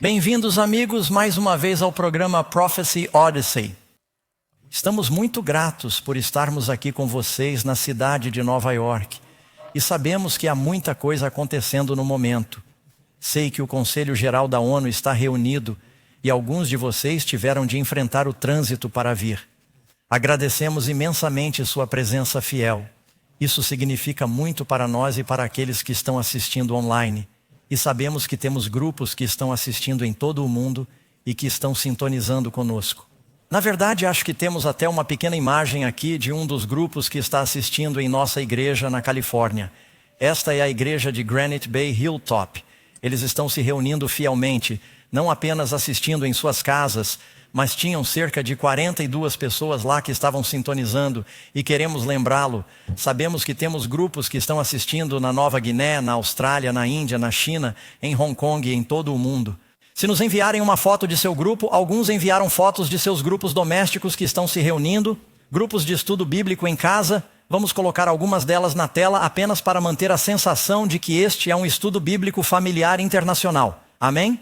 Bem-vindos, amigos, mais uma vez ao programa Prophecy Odyssey. Estamos muito gratos por estarmos aqui com vocês na cidade de Nova York. E sabemos que há muita coisa acontecendo no momento. Sei que o Conselho Geral da ONU está reunido e alguns de vocês tiveram de enfrentar o trânsito para vir. Agradecemos imensamente sua presença fiel. Isso significa muito para nós e para aqueles que estão assistindo online. E sabemos que temos grupos que estão assistindo em todo o mundo e que estão sintonizando conosco. Na verdade, acho que temos até uma pequena imagem aqui de um dos grupos que está assistindo em nossa igreja na Califórnia. Esta é a igreja de Granite Bay Hilltop. Eles estão se reunindo fielmente, não apenas assistindo em suas casas, mas tinham cerca de 42 pessoas lá que estavam sintonizando e queremos lembrá-lo. Sabemos que temos grupos que estão assistindo na Nova Guiné, na Austrália, na Índia, na China, em Hong Kong e em todo o mundo. Se nos enviarem uma foto de seu grupo, alguns enviaram fotos de seus grupos domésticos que estão se reunindo, grupos de estudo bíblico em casa. Vamos colocar algumas delas na tela apenas para manter a sensação de que este é um estudo bíblico familiar internacional. Amém?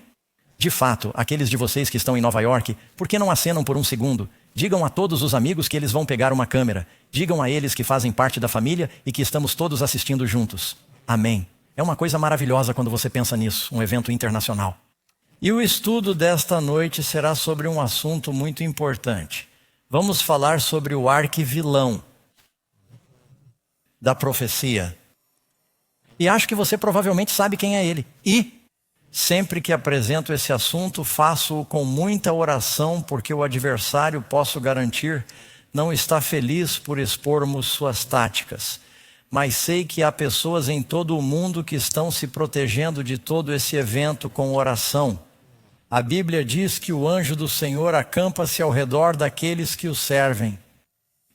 De fato, aqueles de vocês que estão em Nova York, por que não acenam por um segundo? Digam a todos os amigos que eles vão pegar uma câmera. Digam a eles que fazem parte da família e que estamos todos assistindo juntos. Amém. É uma coisa maravilhosa quando você pensa nisso, um evento internacional. E o estudo desta noite será sobre um assunto muito importante. Vamos falar sobre o arquivilão da profecia. E acho que você provavelmente sabe quem é ele. E sempre que apresento esse assunto, faço-o com muita oração, porque o adversário, posso garantir, não está feliz por expormos suas táticas. Mas sei que há pessoas em todo o mundo que estão se protegendo de todo esse evento com oração. A Bíblia diz que o anjo do Senhor acampa-se ao redor daqueles que o servem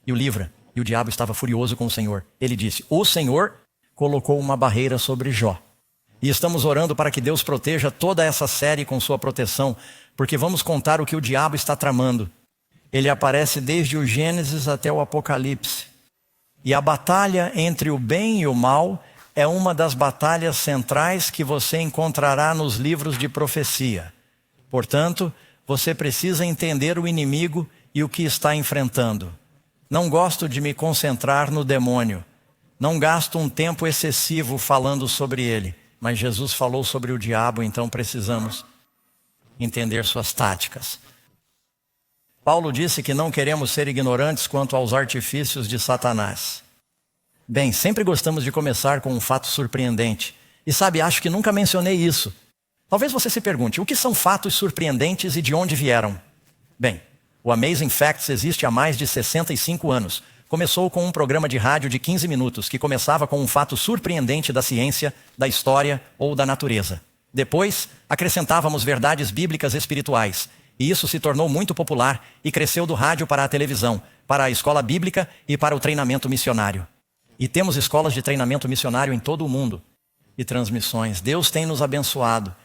e o livra. E o diabo estava furioso com o Senhor. Ele disse: o Senhor colocou uma barreira sobre Jó. E estamos orando para que Deus proteja toda essa série com sua proteção, porque vamos contar o que o diabo está tramando. Ele aparece desde o Gênesis até o Apocalipse. E a batalha entre o bem e o mal é uma das batalhas centrais que você encontrará nos livros de profecia. Portanto, você precisa entender o inimigo e o que está enfrentando. Não gosto de me concentrar no demônio. Não gasto um tempo excessivo falando sobre ele. Mas Jesus falou sobre o diabo, então precisamos entender suas táticas. Paulo disse que não queremos ser ignorantes quanto aos artifícios de Satanás. Bem, sempre gostamos de começar com um fato surpreendente. E sabe, acho que nunca mencionei isso. Talvez você se pergunte, o que são fatos surpreendentes e de onde vieram? Bem, o Amazing Facts existe há mais de 65 anos. Começou com um programa de rádio de 15 minutos, que começava com um fato surpreendente da ciência, da história ou da natureza. Depois, acrescentávamos verdades bíblicas espirituais. E isso se tornou muito popular e cresceu do rádio para a televisão, para a escola bíblica e para o treinamento missionário. E temos escolas de treinamento missionário em todo o mundo. E transmissões. Deus tem nos abençoado.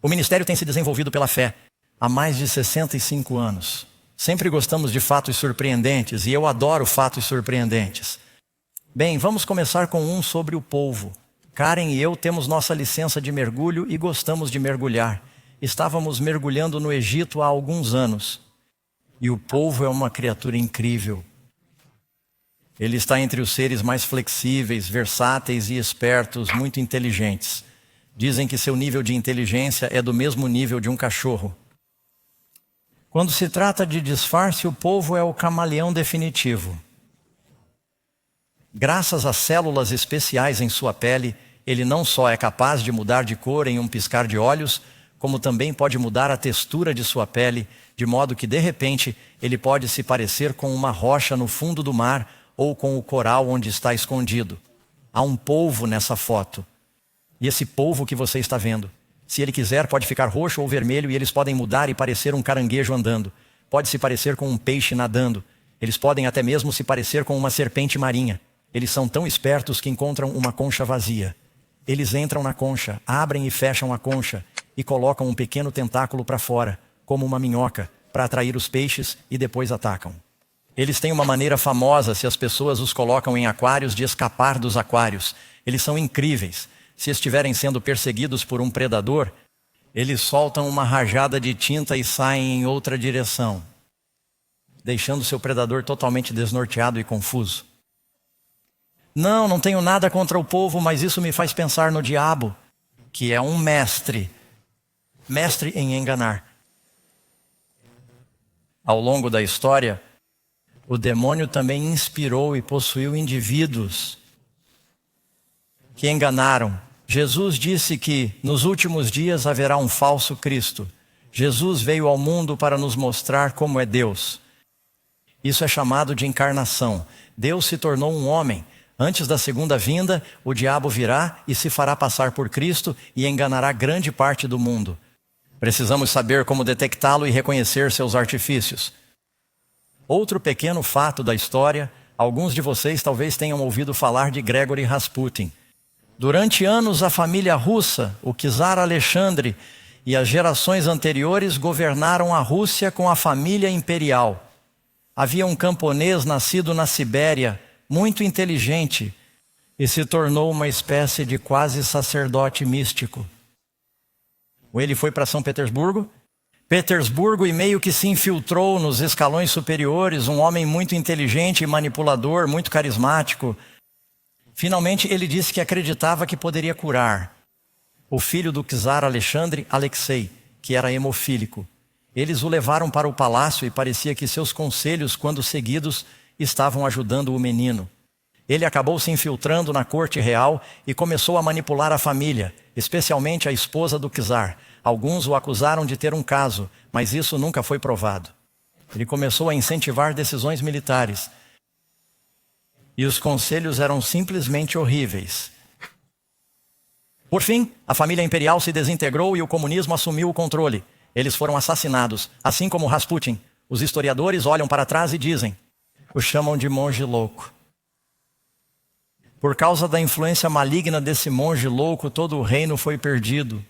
O ministério tem se desenvolvido pela fé há mais de 65 anos. Sempre gostamos de fatos surpreendentes e eu adoro fatos surpreendentes. Bem, vamos começar com um sobre o polvo. Karen e eu temos nossa licença de mergulho e gostamos de mergulhar. Estávamos mergulhando no Egito há alguns anos. E o polvo é uma criatura incrível. Ele está entre os seres mais flexíveis, versáteis e espertos, muito inteligentes. Dizem que seu nível de inteligência é do mesmo nível de um cachorro. Quando se trata de disfarce, o polvo é o camaleão definitivo. Graças a células especiais em sua pele, ele não só é capaz de mudar de cor em um piscar de olhos, como também pode mudar a textura de sua pele, de modo que, de repente, ele pode se parecer com uma rocha no fundo do mar ou com o coral onde está escondido. Há um polvo nessa foto. E esse polvo que você está vendo, se ele quiser, pode ficar roxo ou vermelho e eles podem mudar e parecer um caranguejo andando. Pode se parecer com um peixe nadando. Eles podem até mesmo se parecer com uma serpente marinha. Eles são tão espertos que encontram uma concha vazia. Eles entram na concha, abrem e fecham a concha e colocam um pequeno tentáculo para fora, como uma minhoca, para atrair os peixes e depois atacam. Eles têm uma maneira famosa, se as pessoas os colocam em aquários, de escapar dos aquários. Eles são incríveis. Se estiverem sendo perseguidos por um predador, eles soltam uma rajada de tinta e saem em outra direção, deixando seu predador totalmente desnorteado e confuso. Não tenho nada contra o povo, mas isso me faz pensar no diabo, que é um mestre em enganar. Ao longo da história, o demônio também inspirou e possuiu indivíduos que enganaram. Jesus disse que nos últimos dias haverá um falso Cristo. Jesus veio ao mundo para nos mostrar como é Deus. Isso é chamado de encarnação. Deus se tornou um homem. Antes da segunda vinda, o diabo virá e se fará passar por Cristo e enganará grande parte do mundo. Precisamos saber como detectá-lo e reconhecer seus artifícios. Outro pequeno fato da história, alguns de vocês talvez tenham ouvido falar de Grigori Rasputin. Durante anos, a família russa, o czar Alexandre e as gerações anteriores governaram a Rússia com a família imperial. Havia um camponês nascido na Sibéria, muito inteligente, e se tornou uma espécie de quase sacerdote místico. Ele foi para São Petersburgo e meio que se infiltrou nos escalões superiores, um homem muito inteligente e manipulador, muito carismático. Finalmente ele disse que acreditava que poderia curar o filho do czar Alexandre, Alexei, que era hemofílico. Eles o levaram para o palácio e parecia que seus conselhos, quando seguidos, estavam ajudando o menino. Ele acabou se infiltrando na corte real e começou a manipular a família, especialmente a esposa do czar. Alguns o acusaram de ter um caso, mas isso nunca foi provado. Ele começou a incentivar decisões militares. E os conselhos eram simplesmente horríveis. Por fim, a família imperial se desintegrou e o comunismo assumiu o controle. Eles foram assassinados, assim como Rasputin. Os historiadores olham para trás e dizem: o chamam de monge louco. Por causa da influência maligna desse monge louco, todo o reino foi perdido.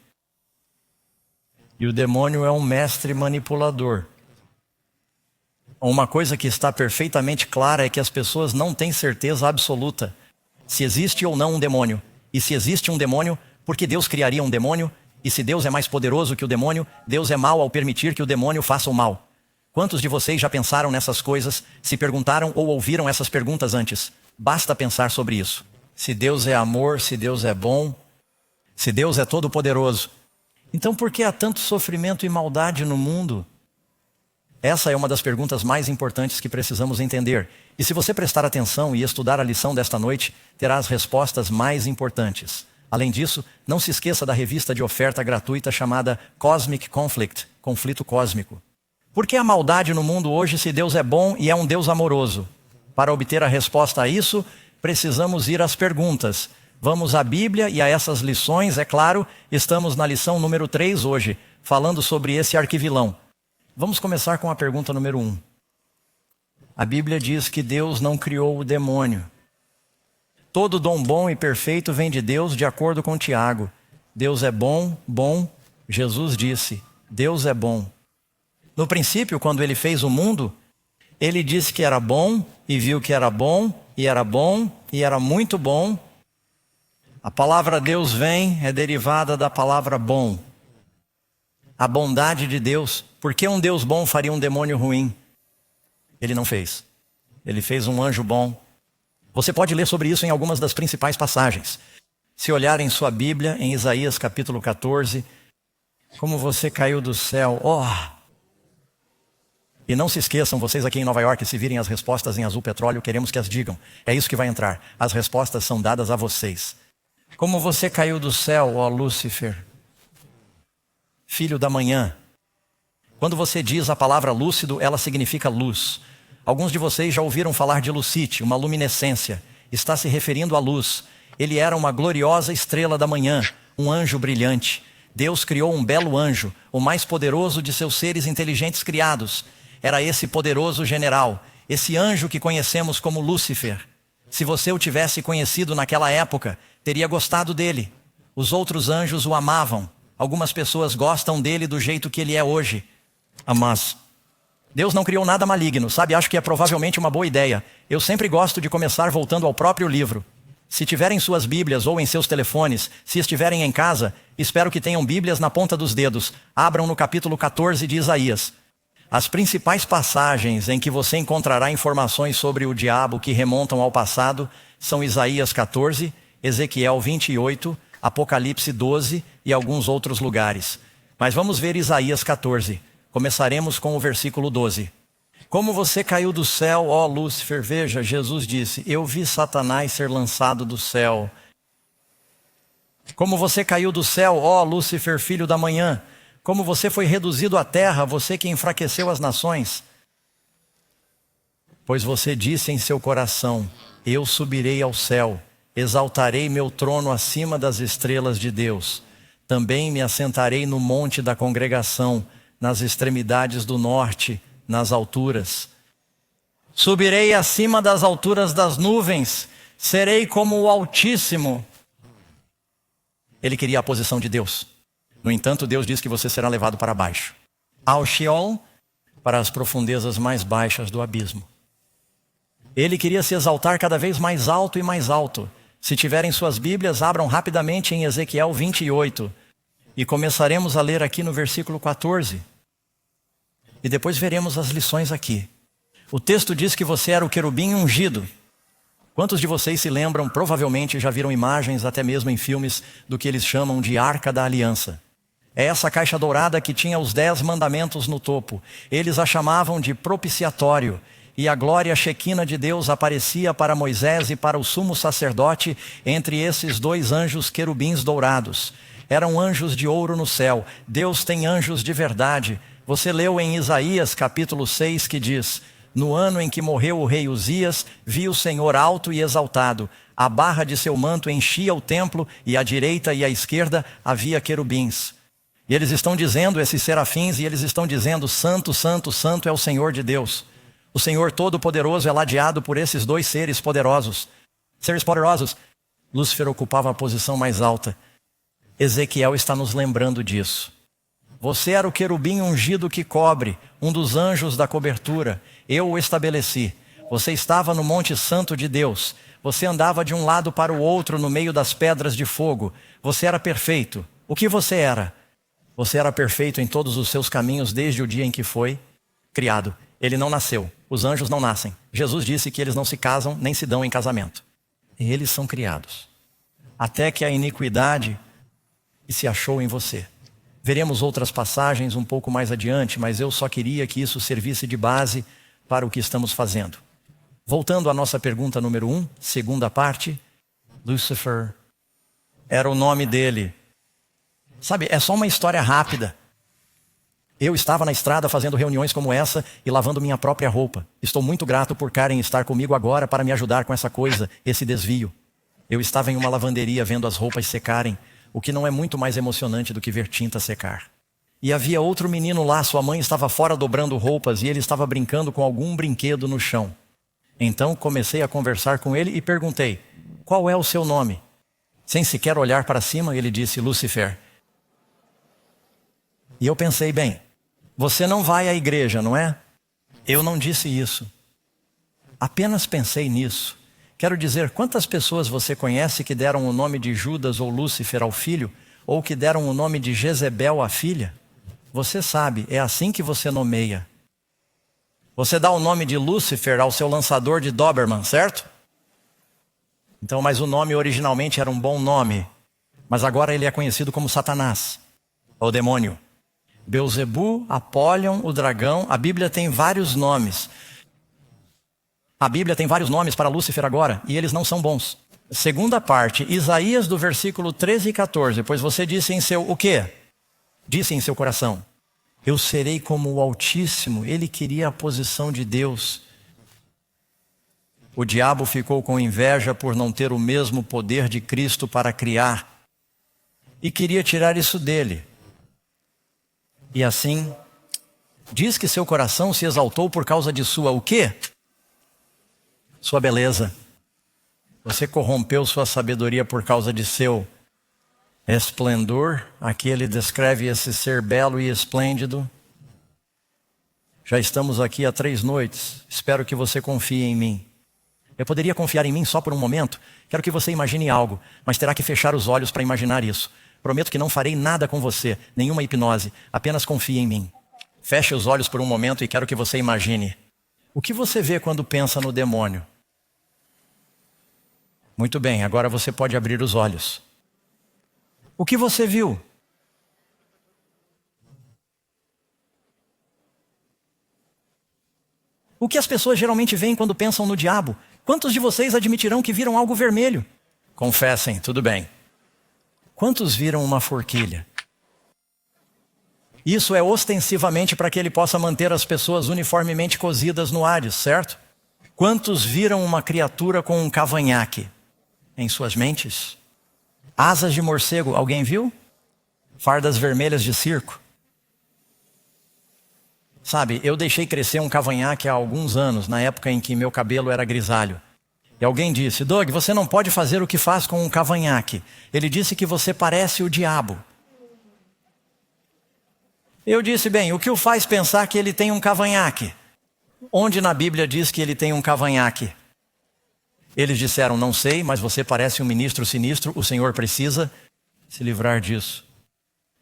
E o demônio é um mestre manipulador. Uma coisa que está perfeitamente clara é que as pessoas não têm certeza absoluta se existe ou não um demônio. E se existe um demônio, por que Deus criaria um demônio? E se Deus é mais poderoso que o demônio, Deus é mau ao permitir que o demônio faça o mal. Quantos de vocês já pensaram nessas coisas, se perguntaram ou ouviram essas perguntas antes? Basta pensar sobre isso. Se Deus é amor, se Deus é bom, se Deus é todo-poderoso, então por que há tanto sofrimento e maldade no mundo? Essa é uma das perguntas mais importantes que precisamos entender. E se você prestar atenção e estudar a lição desta noite, terá as respostas mais importantes. Além disso, não se esqueça da revista de oferta gratuita chamada Cosmic Conflict, Conflito Cósmico. Por que a maldade no mundo hoje se Deus é bom e é um Deus amoroso? Para obter a resposta a isso, precisamos ir às perguntas. Vamos à Bíblia e a essas lições, é claro, estamos na lição número 3 hoje, falando sobre esse arquivilão. Vamos começar com a pergunta número 1. A Bíblia diz que Deus não criou o demônio. Todo dom bom e perfeito vem de Deus, de acordo com Tiago. Deus é bom. Jesus disse, Deus é bom. No princípio, quando ele fez o mundo, ele disse que era bom e viu que era bom e era bom e era muito bom. A palavra Deus é derivada da palavra bom. A bondade de Deus. Por que um Deus bom faria um demônio ruim? Ele não fez. Ele fez um anjo bom. Você pode ler sobre isso em algumas das principais passagens. Se olhar em sua Bíblia, em Isaías capítulo 14, como você caiu do céu. E não se esqueçam, vocês aqui em Nova York, se virem as respostas em azul petróleo, queremos que as digam. É isso que vai entrar. As respostas são dadas a vocês. Como você caiu do céu, ó Lúcifer, filho da manhã. Quando você diz a palavra lúcido, ela significa luz. Alguns de vocês já ouviram falar de Lucite, uma luminescência. Está se referindo à luz. Ele era uma gloriosa estrela da manhã, um anjo brilhante. Deus criou um belo anjo, o mais poderoso de seus seres inteligentes criados. Era esse poderoso general, esse anjo que conhecemos como Lúcifer. Se você o tivesse conhecido naquela época, teria gostado dele. Os outros anjos o amavam. Algumas pessoas gostam dele do jeito que ele é hoje. Mas Deus não criou nada maligno, sabe? Acho que é provavelmente uma boa ideia. Eu sempre gosto de começar voltando ao próprio livro. Se tiverem suas Bíblias ou em seus telefones, se estiverem em casa, espero que tenham Bíblias na ponta dos dedos. Abram no capítulo 14 de Isaías. As principais passagens em que você encontrará informações sobre o diabo que remontam ao passado são Isaías 14, Ezequiel 28, Apocalipse 12 e alguns outros lugares. Mas vamos ver Isaías 14. Começaremos com o versículo 12. Como você caiu do céu, ó Lúcifer, veja, Jesus disse, eu vi Satanás ser lançado do céu. Como você caiu do céu, ó Lúcifer, filho da manhã. Como você foi reduzido à terra, você que enfraqueceu as nações. Pois você disse em seu coração, eu subirei ao céu, exaltarei meu trono acima das estrelas de Deus. Também me assentarei no monte da congregação, nas extremidades do norte, nas alturas. Subirei acima das alturas das nuvens, serei como o Altíssimo. Ele queria a posição de Deus. No entanto, Deus diz que você será levado para baixo, ao Sheol, para as profundezas mais baixas do abismo. Ele queria se exaltar cada vez mais alto e mais alto. Se tiverem suas Bíblias, abram rapidamente em Ezequiel 28. E começaremos a ler aqui no versículo 14. E depois veremos as lições aqui. O texto diz que você era o querubim ungido. Quantos de vocês se lembram, provavelmente já viram imagens, até mesmo em filmes, do que eles chamam de Arca da Aliança? É essa caixa dourada que tinha os 10 mandamentos no topo. Eles a chamavam de propiciatório. E a glória Shequina de Deus aparecia para Moisés e para o sumo sacerdote entre esses 2 anjos querubins dourados. Eram anjos de ouro no céu. Deus tem anjos de verdade. Você leu em Isaías capítulo 6 que diz, no ano em que morreu o rei Uzias, vi o Senhor alto e exaltado. A barra de seu manto enchia o templo e à direita e à esquerda havia querubins. E eles estão dizendo, esses serafins, e eles estão dizendo, santo, santo, santo é o Senhor de Deus. O Senhor Todo-Poderoso é ladeado por esses 2 seres poderosos. Seres poderosos. Lúcifer ocupava a posição mais alta. Ezequiel está nos lembrando disso. Você era o querubim ungido que cobre, um dos anjos da cobertura. Eu o estabeleci. Você estava no Monte Santo de Deus. Você andava de um lado para o outro no meio das pedras de fogo. Você era perfeito. O que você era? Você era perfeito em todos os seus caminhos desde o dia em que foi criado. Ele não nasceu. Os anjos não nascem. Jesus disse que eles não se casam nem se dão em casamento. Eles são criados. Até que a iniquidade se achou em você. Veremos outras passagens um pouco mais adiante, mas eu só queria que isso servisse de base para o que estamos fazendo. Voltando à nossa pergunta número 1, segunda parte, Lúcifer era o nome dele. Sabe, é só uma história rápida. Eu estava na estrada fazendo reuniões como essa e lavando minha própria roupa. Estou muito grato por Karen estar comigo agora para me ajudar com essa coisa, esse desvio. Eu estava em uma lavanderia vendo as roupas secarem, o que não é muito mais emocionante do que ver tinta secar. E havia outro menino lá, sua mãe estava fora dobrando roupas e ele estava brincando com algum brinquedo no chão. Então comecei a conversar com ele e perguntei, qual é o seu nome? Sem sequer olhar para cima, ele disse, Lúcifer. E eu pensei, bem, você não vai à igreja, não é? Eu não disse isso. Apenas pensei nisso. Quero dizer, quantas pessoas você conhece que deram o nome de Judas ou Lúcifer ao filho, ou que deram o nome de Jezebel à filha? Você sabe, é assim que você nomeia. Você dá o nome de Lúcifer ao seu lançador de Doberman, certo? Então, mas o nome originalmente era um bom nome, mas agora ele é conhecido como Satanás, ou demônio. Beelzebu, Apollyon, o dragão, a Bíblia tem vários nomes. A Bíblia tem vários nomes para Lúcifer agora, e eles não são bons. Segunda parte, Isaías do versículo 13 e 14, pois você disse em seu, o quê? Disse em seu coração, eu serei como o Altíssimo. Ele queria a posição de Deus. O diabo ficou com inveja por não ter o mesmo poder de Cristo para criar, e queria tirar isso dele. E assim, diz que seu coração se exaltou por causa de sua o quê? Sua beleza. Você corrompeu sua sabedoria por causa de seu esplendor. Aqui ele descreve esse ser belo e esplêndido. Já estamos aqui há 3 noites. Espero que você confie em mim. Eu poderia confiar em mim só por um momento? Quero que você imagine algo, mas terá que fechar os olhos para imaginar isso. Prometo que não farei nada com você, nenhuma hipnose, apenas confie em mim. Feche os olhos por um momento e quero que você imagine. O que você vê quando pensa no demônio? Muito bem, agora você pode abrir os olhos. O que você viu? O que as pessoas geralmente veem quando pensam no diabo? Quantos de vocês admitirão que viram algo vermelho? Confessem, tudo bem. Quantos viram uma forquilha? Isso é ostensivamente para que ele possa manter as pessoas uniformemente cozidas no Hades, certo? Quantos viram uma criatura com um cavanhaque em suas mentes? Asas de morcego, alguém viu? Fardas vermelhas de circo? Sabe, eu deixei crescer um cavanhaque há alguns anos, na época em que meu cabelo era grisalho. E alguém disse, Doug, você não pode fazer o que faz com um cavanhaque. Ele disse que você parece o diabo. Eu disse, bem, o que o faz pensar que ele tem um cavanhaque? Onde na Bíblia diz que ele tem um cavanhaque? Eles disseram, não sei, mas você parece um ministro sinistro, o Senhor precisa se livrar disso.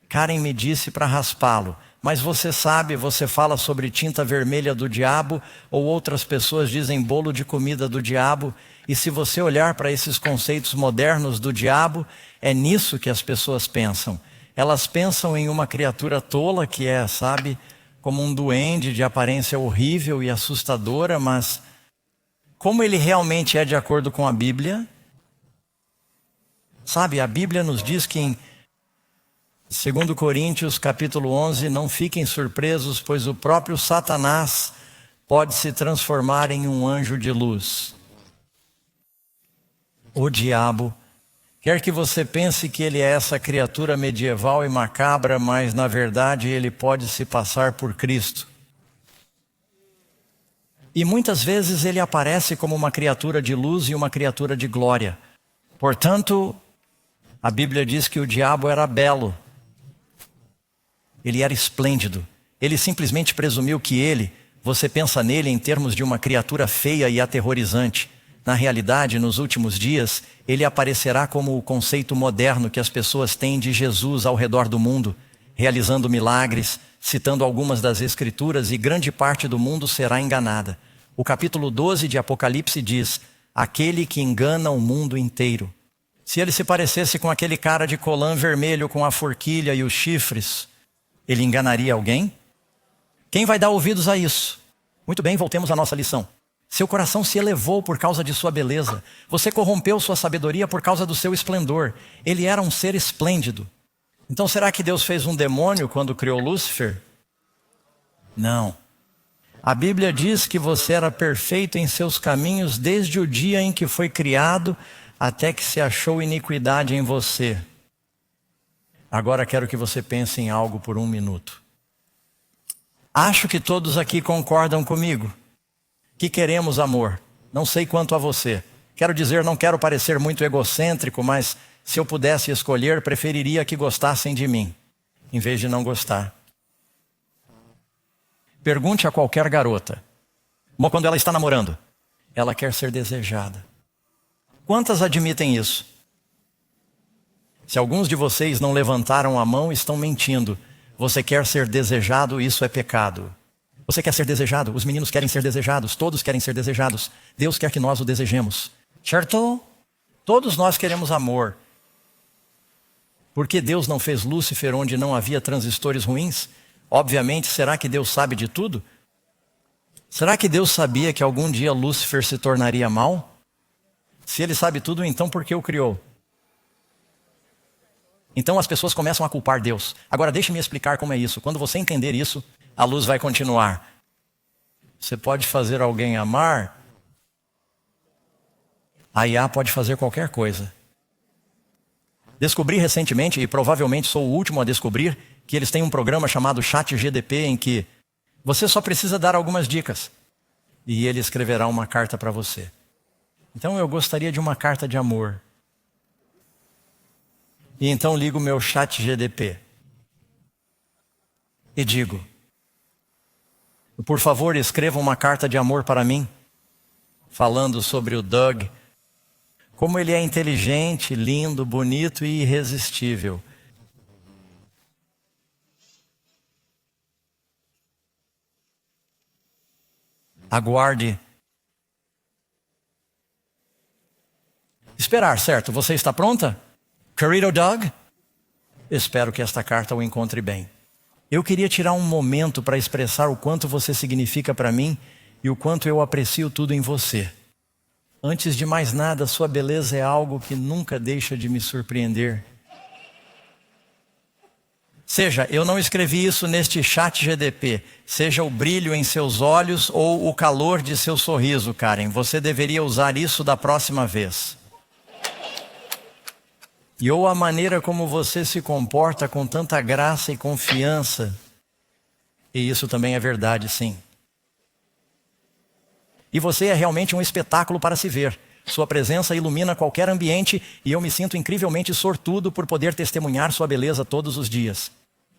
Karen me disse para raspá-lo, mas você sabe, você fala sobre tinta vermelha do diabo, ou outras pessoas dizem bolo de comida do diabo, e se você olhar para esses conceitos modernos do diabo, é nisso que as pessoas pensam. Elas pensam em uma criatura tola que é, sabe, como um duende de aparência horrível e assustadora, mas como ele realmente é de acordo com a Bíblia? Sabe, a Bíblia nos diz que em 2 Coríntios capítulo 11, não fiquem surpresos, pois o próprio Satanás pode se transformar em um anjo de luz. O diabo quer que você pense que ele é essa criatura medieval e macabra, mas na verdade ele pode se passar por Cristo. E muitas vezes ele aparece como uma criatura de luz e uma criatura de glória. Portanto, a Bíblia diz que o diabo era belo. Ele era esplêndido. Ele simplesmente presumiu que você pensa nele em termos de uma criatura feia e aterrorizante. Na realidade, nos últimos dias, ele aparecerá como o conceito moderno que as pessoas têm de Jesus ao redor do mundo, realizando milagres, citando algumas das Escrituras, e grande parte do mundo será enganada. O capítulo 12 de Apocalipse diz, aquele que engana o mundo inteiro. Se ele se parecesse com aquele cara de colã vermelho com a forquilha e os chifres, ele enganaria alguém? Quem vai dar ouvidos a isso? Muito bem, voltemos à nossa lição. Seu coração se elevou por causa de sua beleza. Você corrompeu sua sabedoria por causa do seu esplendor. Ele era um ser esplêndido. Então será que Deus fez um demônio quando criou Lúcifer? Não. A Bíblia diz que você era perfeito em seus caminhos desde o dia em que foi criado até que se achou iniquidade em você. Agora quero que você pense em algo por um minuto. Acho que todos aqui concordam comigo que queremos amor. Não sei quanto a você. Quero dizer, não quero parecer muito egocêntrico, mas se eu pudesse escolher, preferiria que gostassem de mim, em vez de não gostar. Pergunte a qualquer garota, quando ela está namorando, ela quer ser desejada. Quantas admitem isso? Se alguns de vocês não levantaram a mão, estão mentindo. Você quer ser desejado, isso é pecado. Você quer ser desejado, os meninos querem ser desejados, todos querem ser desejados. Deus quer que nós o desejemos. Certo? Todos nós queremos amor. Por que Deus não fez Lúcifer onde não havia transistores ruins? Obviamente, será que Deus sabe de tudo? Será que Deus sabia que algum dia Lúcifer se tornaria mal? Se ele sabe tudo, então por que o criou? Então as pessoas começam a culpar Deus. Agora deixe-me explicar como é isso. Quando você entender isso, a luz vai continuar. Você pode fazer alguém amar. A IA pode fazer qualquer coisa. Descobri recentemente, e provavelmente sou o último a descobrir, que eles têm um programa chamado ChatGPT em que você só precisa dar algumas dicas e ele escreverá uma carta para você. Então eu gostaria de uma carta de amor. E então ligo o meu ChatGPT e digo, por favor, escreva uma carta de amor para mim. falando sobre o Doug, como ele é inteligente, lindo, bonito e irresistível. Aguarde. Esperar, certo? Você está pronta? Querido Doug? Espero que esta carta o encontre bem. Eu queria tirar um momento para expressar o quanto você significa para mim e o quanto eu aprecio tudo em você. Antes de mais nada, sua beleza é algo que nunca deixa de me surpreender. Seja, eu não escrevi isso neste chat GDP. Seja o brilho em seus olhos ou o calor de seu sorriso, Karen. Você deveria usar isso da próxima vez. E ou a maneira como você se comporta com tanta graça e confiança. E isso também é verdade, sim. E você é realmente um espetáculo para se ver. Sua presença ilumina qualquer ambiente e eu me sinto incrivelmente sortudo por poder testemunhar sua beleza todos os dias.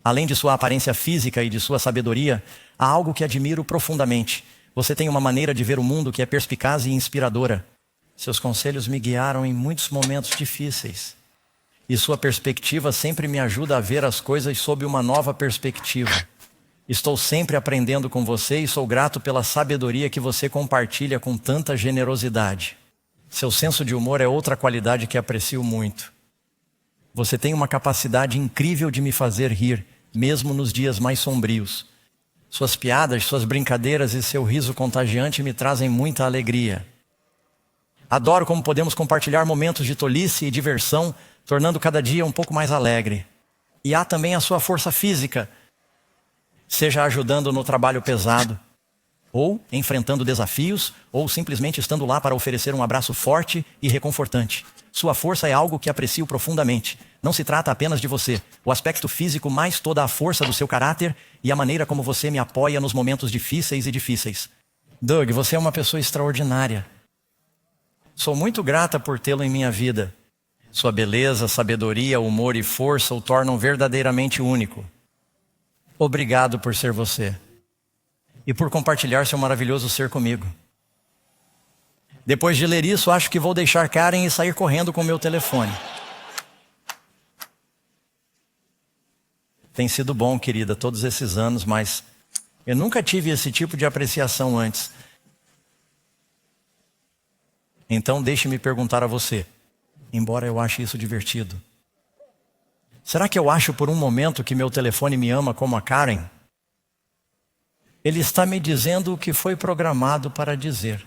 Além de sua aparência física e de sua sabedoria, há algo que admiro profundamente. Você tem uma maneira de ver o mundo que é perspicaz e inspiradora. Seus conselhos me guiaram em muitos momentos difíceis. E sua perspectiva sempre me ajuda a ver as coisas sob uma nova perspectiva. Estou sempre aprendendo com você e sou grato pela sabedoria que você compartilha com tanta generosidade. Seu senso de humor é outra qualidade que aprecio muito. Você tem uma capacidade incrível de me fazer rir, mesmo nos dias mais sombrios. Suas piadas, suas brincadeiras e seu riso contagiante me trazem muita alegria. Adoro como podemos compartilhar momentos de tolice e diversão, tornando cada dia um pouco mais alegre. E há também a sua força física, seja ajudando no trabalho pesado, ou enfrentando desafios, ou simplesmente estando lá para oferecer um abraço forte e reconfortante. Sua força é algo que aprecio profundamente. Não se trata apenas de você. O aspecto físico mais toda a força do seu caráter e a maneira como você me apoia nos momentos difíceis e difíceis. Doug, você é uma pessoa extraordinária. Sou muito grata por tê-lo em minha vida. Sua beleza, sabedoria, humor e força o tornam verdadeiramente único. Obrigado por ser você. E por compartilhar seu maravilhoso ser comigo. Depois de ler isso, acho que vou deixar Karen e sair correndo com meu telefone. Tem sido bom, querida, todos esses anos, mas eu nunca tive esse tipo de apreciação antes. Então deixe-me perguntar a você, embora eu ache isso divertido. Será que eu acho por um momento que meu telefone me ama como a Karen? Ele está me dizendo o que foi programado para dizer.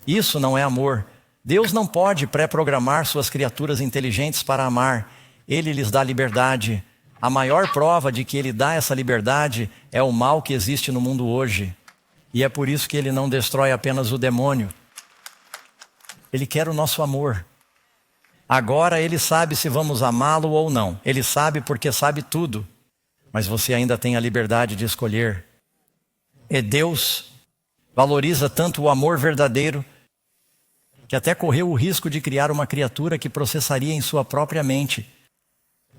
Isso não é amor. Deus não pode pré-programar suas criaturas inteligentes para amar. Ele lhes dá liberdade. A maior prova de que Ele dá essa liberdade é o mal que existe no mundo hoje. E é por isso que Ele não destrói apenas o demônio. Ele quer o nosso amor. Agora Ele sabe se vamos amá-lo ou não. Ele sabe porque sabe tudo. Mas você ainda tem a liberdade de escolher. E Deus valoriza tanto o amor verdadeiro que até correu o risco de criar uma criatura que processaria em sua própria mente,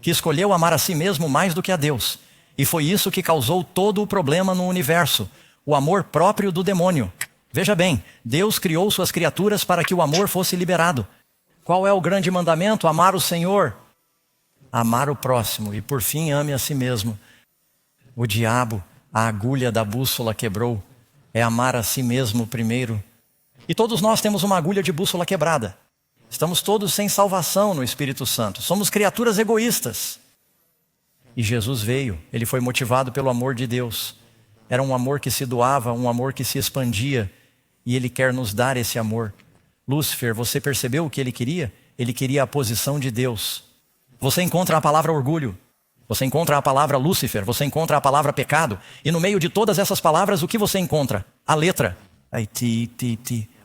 que escolheu amar a si mesmo mais do que a Deus. E foi isso que causou todo o problema no universo, o amor próprio do demônio. Veja bem, Deus criou suas criaturas para que o amor fosse liberado. Qual é o grande mandamento? Amar o Senhor, amar o próximo e por fim ame a si mesmo. O diabo, a agulha da bússola quebrou, é amar a si mesmo primeiro. E todos nós temos uma agulha de bússola quebrada. Estamos todos sem salvação no Espírito Santo. Somos criaturas egoístas. E Jesus veio, Ele foi motivado pelo amor de Deus. Era um amor que se doava, um amor que se expandia. E Ele quer nos dar esse amor. Lúcifer, você percebeu o que ele queria? Ele queria a posição de Deus. Você encontra a palavra orgulho. Você encontra a palavra Lúcifer. Você encontra a palavra pecado. E no meio de todas essas palavras, o que você encontra? A letra. Ti.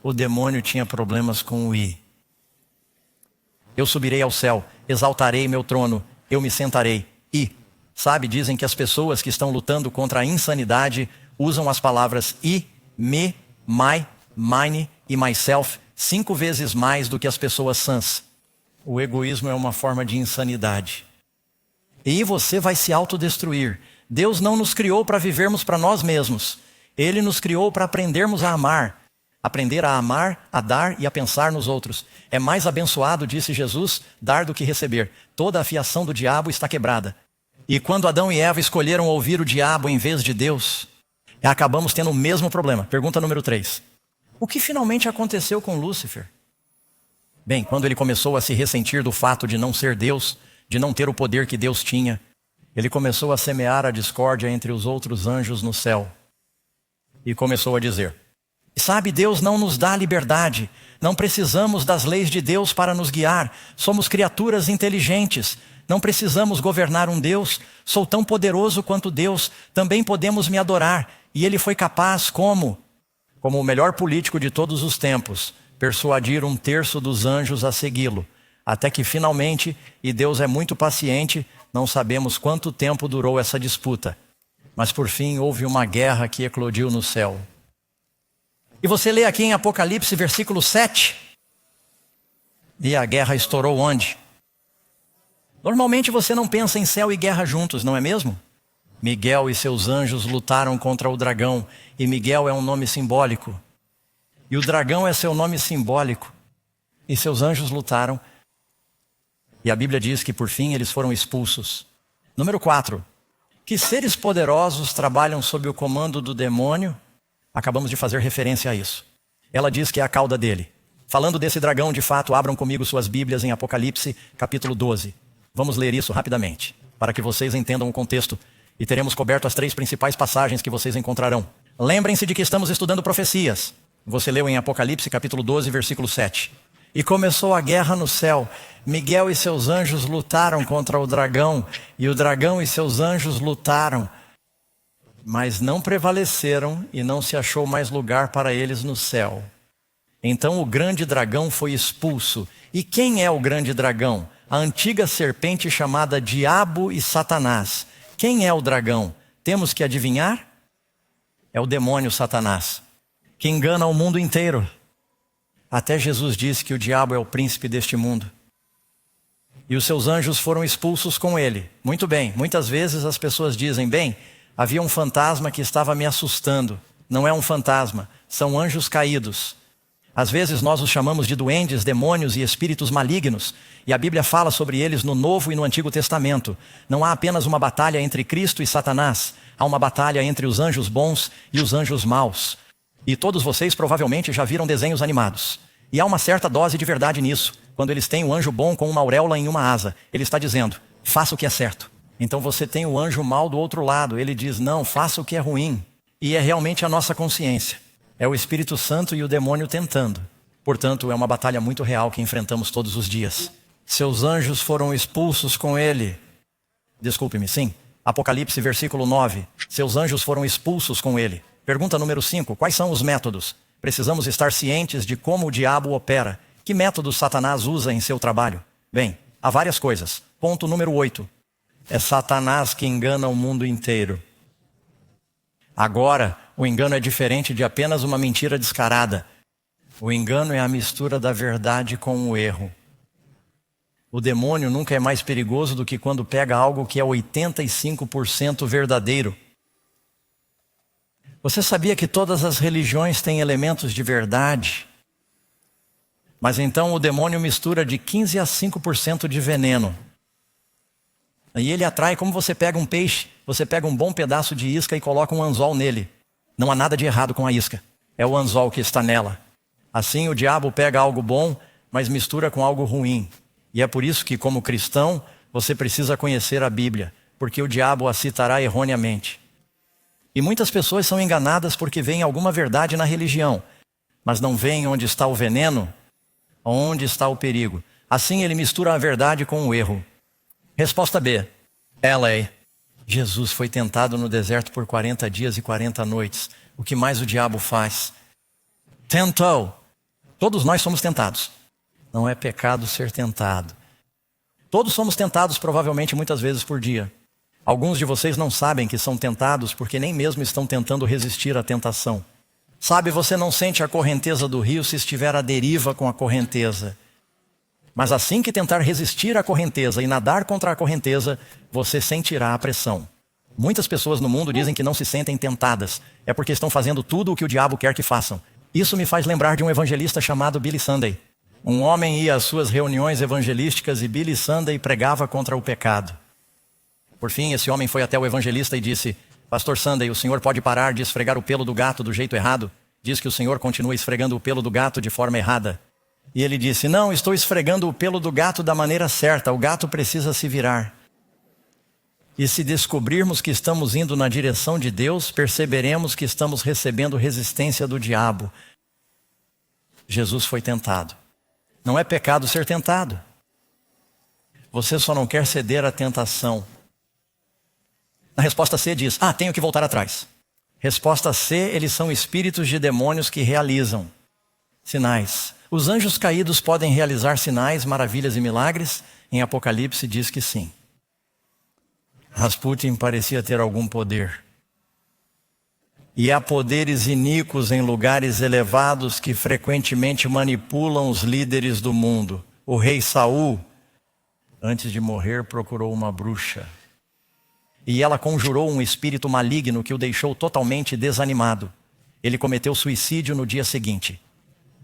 O demônio tinha problemas com o I. Eu subirei ao céu, exaltarei meu trono, eu me sentarei. E, sabe, dizem que as pessoas que estão lutando contra a insanidade usam as palavras I, me, my, mine e myself 5 vezes mais do que as pessoas sãs. O egoísmo é uma forma de insanidade. E você vai se autodestruir. Deus não nos criou para vivermos para nós mesmos. Ele nos criou para aprendermos a amar. Aprender a amar, a dar e a pensar nos outros. É mais abençoado, disse Jesus, dar do que receber. Toda a fiação do diabo está quebrada. E quando Adão e Eva escolheram ouvir o diabo em vez de Deus, acabamos tendo o mesmo problema. Pergunta número 3. O que finalmente aconteceu com Lúcifer? Bem, quando ele começou a se ressentir do fato de não ser Deus, de não ter o poder que Deus tinha, ele começou a semear a discórdia entre os outros anjos no céu. E começou a dizer: sabe, Deus não nos dá liberdade. Não precisamos das leis de Deus para nos guiar. Somos criaturas inteligentes. Não precisamos governar um Deus. Sou tão poderoso quanto Deus. Também podemos me adorar. E ele foi capaz, como o melhor político de todos os tempos, persuadir 1/3 dos anjos a segui-lo. Até que finalmente, e Deus é muito paciente, não sabemos quanto tempo durou essa disputa. Mas por fim houve uma guerra que eclodiu no céu. E você lê aqui em Apocalipse, versículo 7. E a guerra estourou onde? Normalmente você não pensa em céu e guerra juntos, não é mesmo? Miguel e seus anjos lutaram contra o dragão. E Miguel é um nome simbólico. E o dragão é seu nome simbólico. E seus anjos lutaram. E a Bíblia diz que por fim eles foram expulsos. Número 4. Que seres poderosos trabalham sob o comando do demônio? Acabamos de fazer referência a isso. Ela diz que é a cauda dele. Falando desse dragão, de fato, abram comigo suas Bíblias em Apocalipse, capítulo 12. Vamos ler isso rapidamente, para que vocês entendam o contexto. E teremos coberto as 3 principais passagens que vocês encontrarão. Lembrem-se de que estamos estudando profecias. Você leu em Apocalipse, capítulo 12, versículo 7. E começou a guerra no céu. Miguel e seus anjos lutaram contra o dragão. E o dragão e seus anjos lutaram. Mas não prevaleceram e não se achou mais lugar para eles no céu. Então o grande dragão foi expulso. E quem é o grande dragão? A antiga serpente chamada Diabo e Satanás. Quem é o dragão? Temos que adivinhar? É o demônio Satanás, que engana o mundo inteiro. Até Jesus disse que o diabo é o príncipe deste mundo. E os seus anjos foram expulsos com ele. Muito bem, muitas vezes as pessoas dizem: bem, havia um fantasma que estava me assustando. Não é um fantasma, são anjos caídos. Às vezes nós os chamamos de duendes, demônios e espíritos malignos. E a Bíblia fala sobre eles no Novo e no Antigo Testamento. Não há apenas uma batalha entre Cristo e Satanás. Há uma batalha entre os anjos bons e os anjos maus. E todos vocês provavelmente já viram desenhos animados. E há uma certa dose de verdade nisso. Quando eles têm o anjo bom com uma auréola em uma asa, ele está dizendo: faça o que é certo. Então você tem o anjo mau do outro lado. Ele diz: não, faça o que é ruim. E é realmente a nossa consciência. É o Espírito Santo e o demônio tentando. Portanto, é uma batalha muito real que enfrentamos todos os dias. Seus anjos foram expulsos com ele. Desculpe-me, sim. Apocalipse, versículo 9. Seus anjos foram expulsos com ele. Pergunta número 5. Quais são os métodos? Precisamos estar cientes de como o diabo opera. Que métodos Satanás usa em seu trabalho? Bem, há várias coisas. Ponto número 8. É Satanás que engana o mundo inteiro. Agora, o engano é diferente de apenas uma mentira descarada. O engano é a mistura da verdade com o erro. O demônio nunca é mais perigoso do que quando pega algo que é 85% verdadeiro. Você sabia que todas as religiões têm elementos de verdade? Mas então o demônio mistura de 15% a 5% de veneno. Aí ele atrai, como você pega um peixe, você pega um bom pedaço de isca e coloca um anzol nele. Não há nada de errado com a isca. É o anzol que está nela. Assim o diabo pega algo bom, mas mistura com algo ruim. E é por isso que, como cristão, você precisa conhecer a Bíblia, porque o diabo a citará erroneamente. E muitas pessoas são enganadas porque veem alguma verdade na religião, mas não veem onde está o veneno, onde está o perigo. Assim ele mistura a verdade com o erro. Resposta B. LA. Jesus foi tentado no deserto por 40 dias e 40 noites. O que mais o diabo faz? Tentou. Todos nós somos tentados. Não é pecado ser tentado. Todos somos tentados provavelmente muitas vezes por dia. Alguns de vocês não sabem que são tentados porque nem mesmo estão tentando resistir à tentação. Sabe, você não sente a correnteza do rio se estiver à deriva com a correnteza. Mas assim que tentar resistir à correnteza e nadar contra a correnteza, você sentirá a pressão. Muitas pessoas no mundo dizem que não se sentem tentadas. É porque estão fazendo tudo o que o diabo quer que façam. Isso me faz lembrar de um evangelista chamado Billy Sunday. Um homem ia às suas reuniões evangelísticas e Billy Sunday pregava contra o pecado. Por fim, esse homem foi até o evangelista e disse: Pastor Sunday, o senhor pode parar de esfregar o pelo do gato do jeito errado? Diz que o senhor continua esfregando o pelo do gato de forma errada. E ele disse: não, estou esfregando o pelo do gato da maneira certa, o gato precisa se virar. E se descobrirmos que estamos indo na direção de Deus, perceberemos que estamos recebendo resistência do diabo. Jesus foi tentado. Não é pecado ser tentado. Você só não quer ceder à tentação. Na resposta C diz: tenho que voltar atrás. Resposta C, eles são espíritos de demônios que realizam sinais. Os anjos caídos podem realizar sinais, maravilhas e milagres? Em Apocalipse diz que sim. Rasputin parecia ter algum poder. E há poderes iníquos em lugares elevados que frequentemente manipulam os líderes do mundo. O rei Saul, antes de morrer, procurou uma bruxa. E ela conjurou um espírito maligno que o deixou totalmente desanimado. Ele cometeu suicídio no dia seguinte.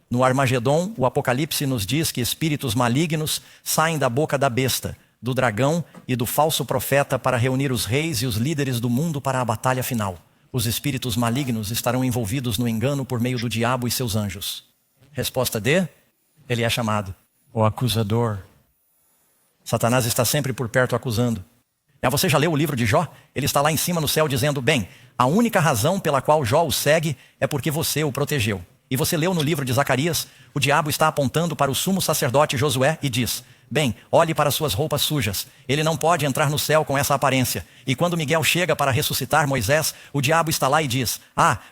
No Armagedon, o Apocalipse nos diz que espíritos malignos saem da boca da besta, do dragão e do falso profeta para reunir os reis e os líderes do mundo para a batalha final. Os espíritos malignos estarão envolvidos no engano por meio do diabo e seus anjos. Resposta D, ele é chamado o acusador. Satanás está sempre por perto acusando. Você já leu o livro de Jó? Ele está lá em cima no céu dizendo: bem, a única razão pela qual Jó o segue é porque você o protegeu. E você leu no livro de Zacarias, o diabo está apontando para o sumo sacerdote Josué e diz: bem, olhe para suas roupas sujas. Ele não pode entrar no céu com essa aparência. E quando Miguel chega para ressuscitar Moisés, o diabo está lá e diz: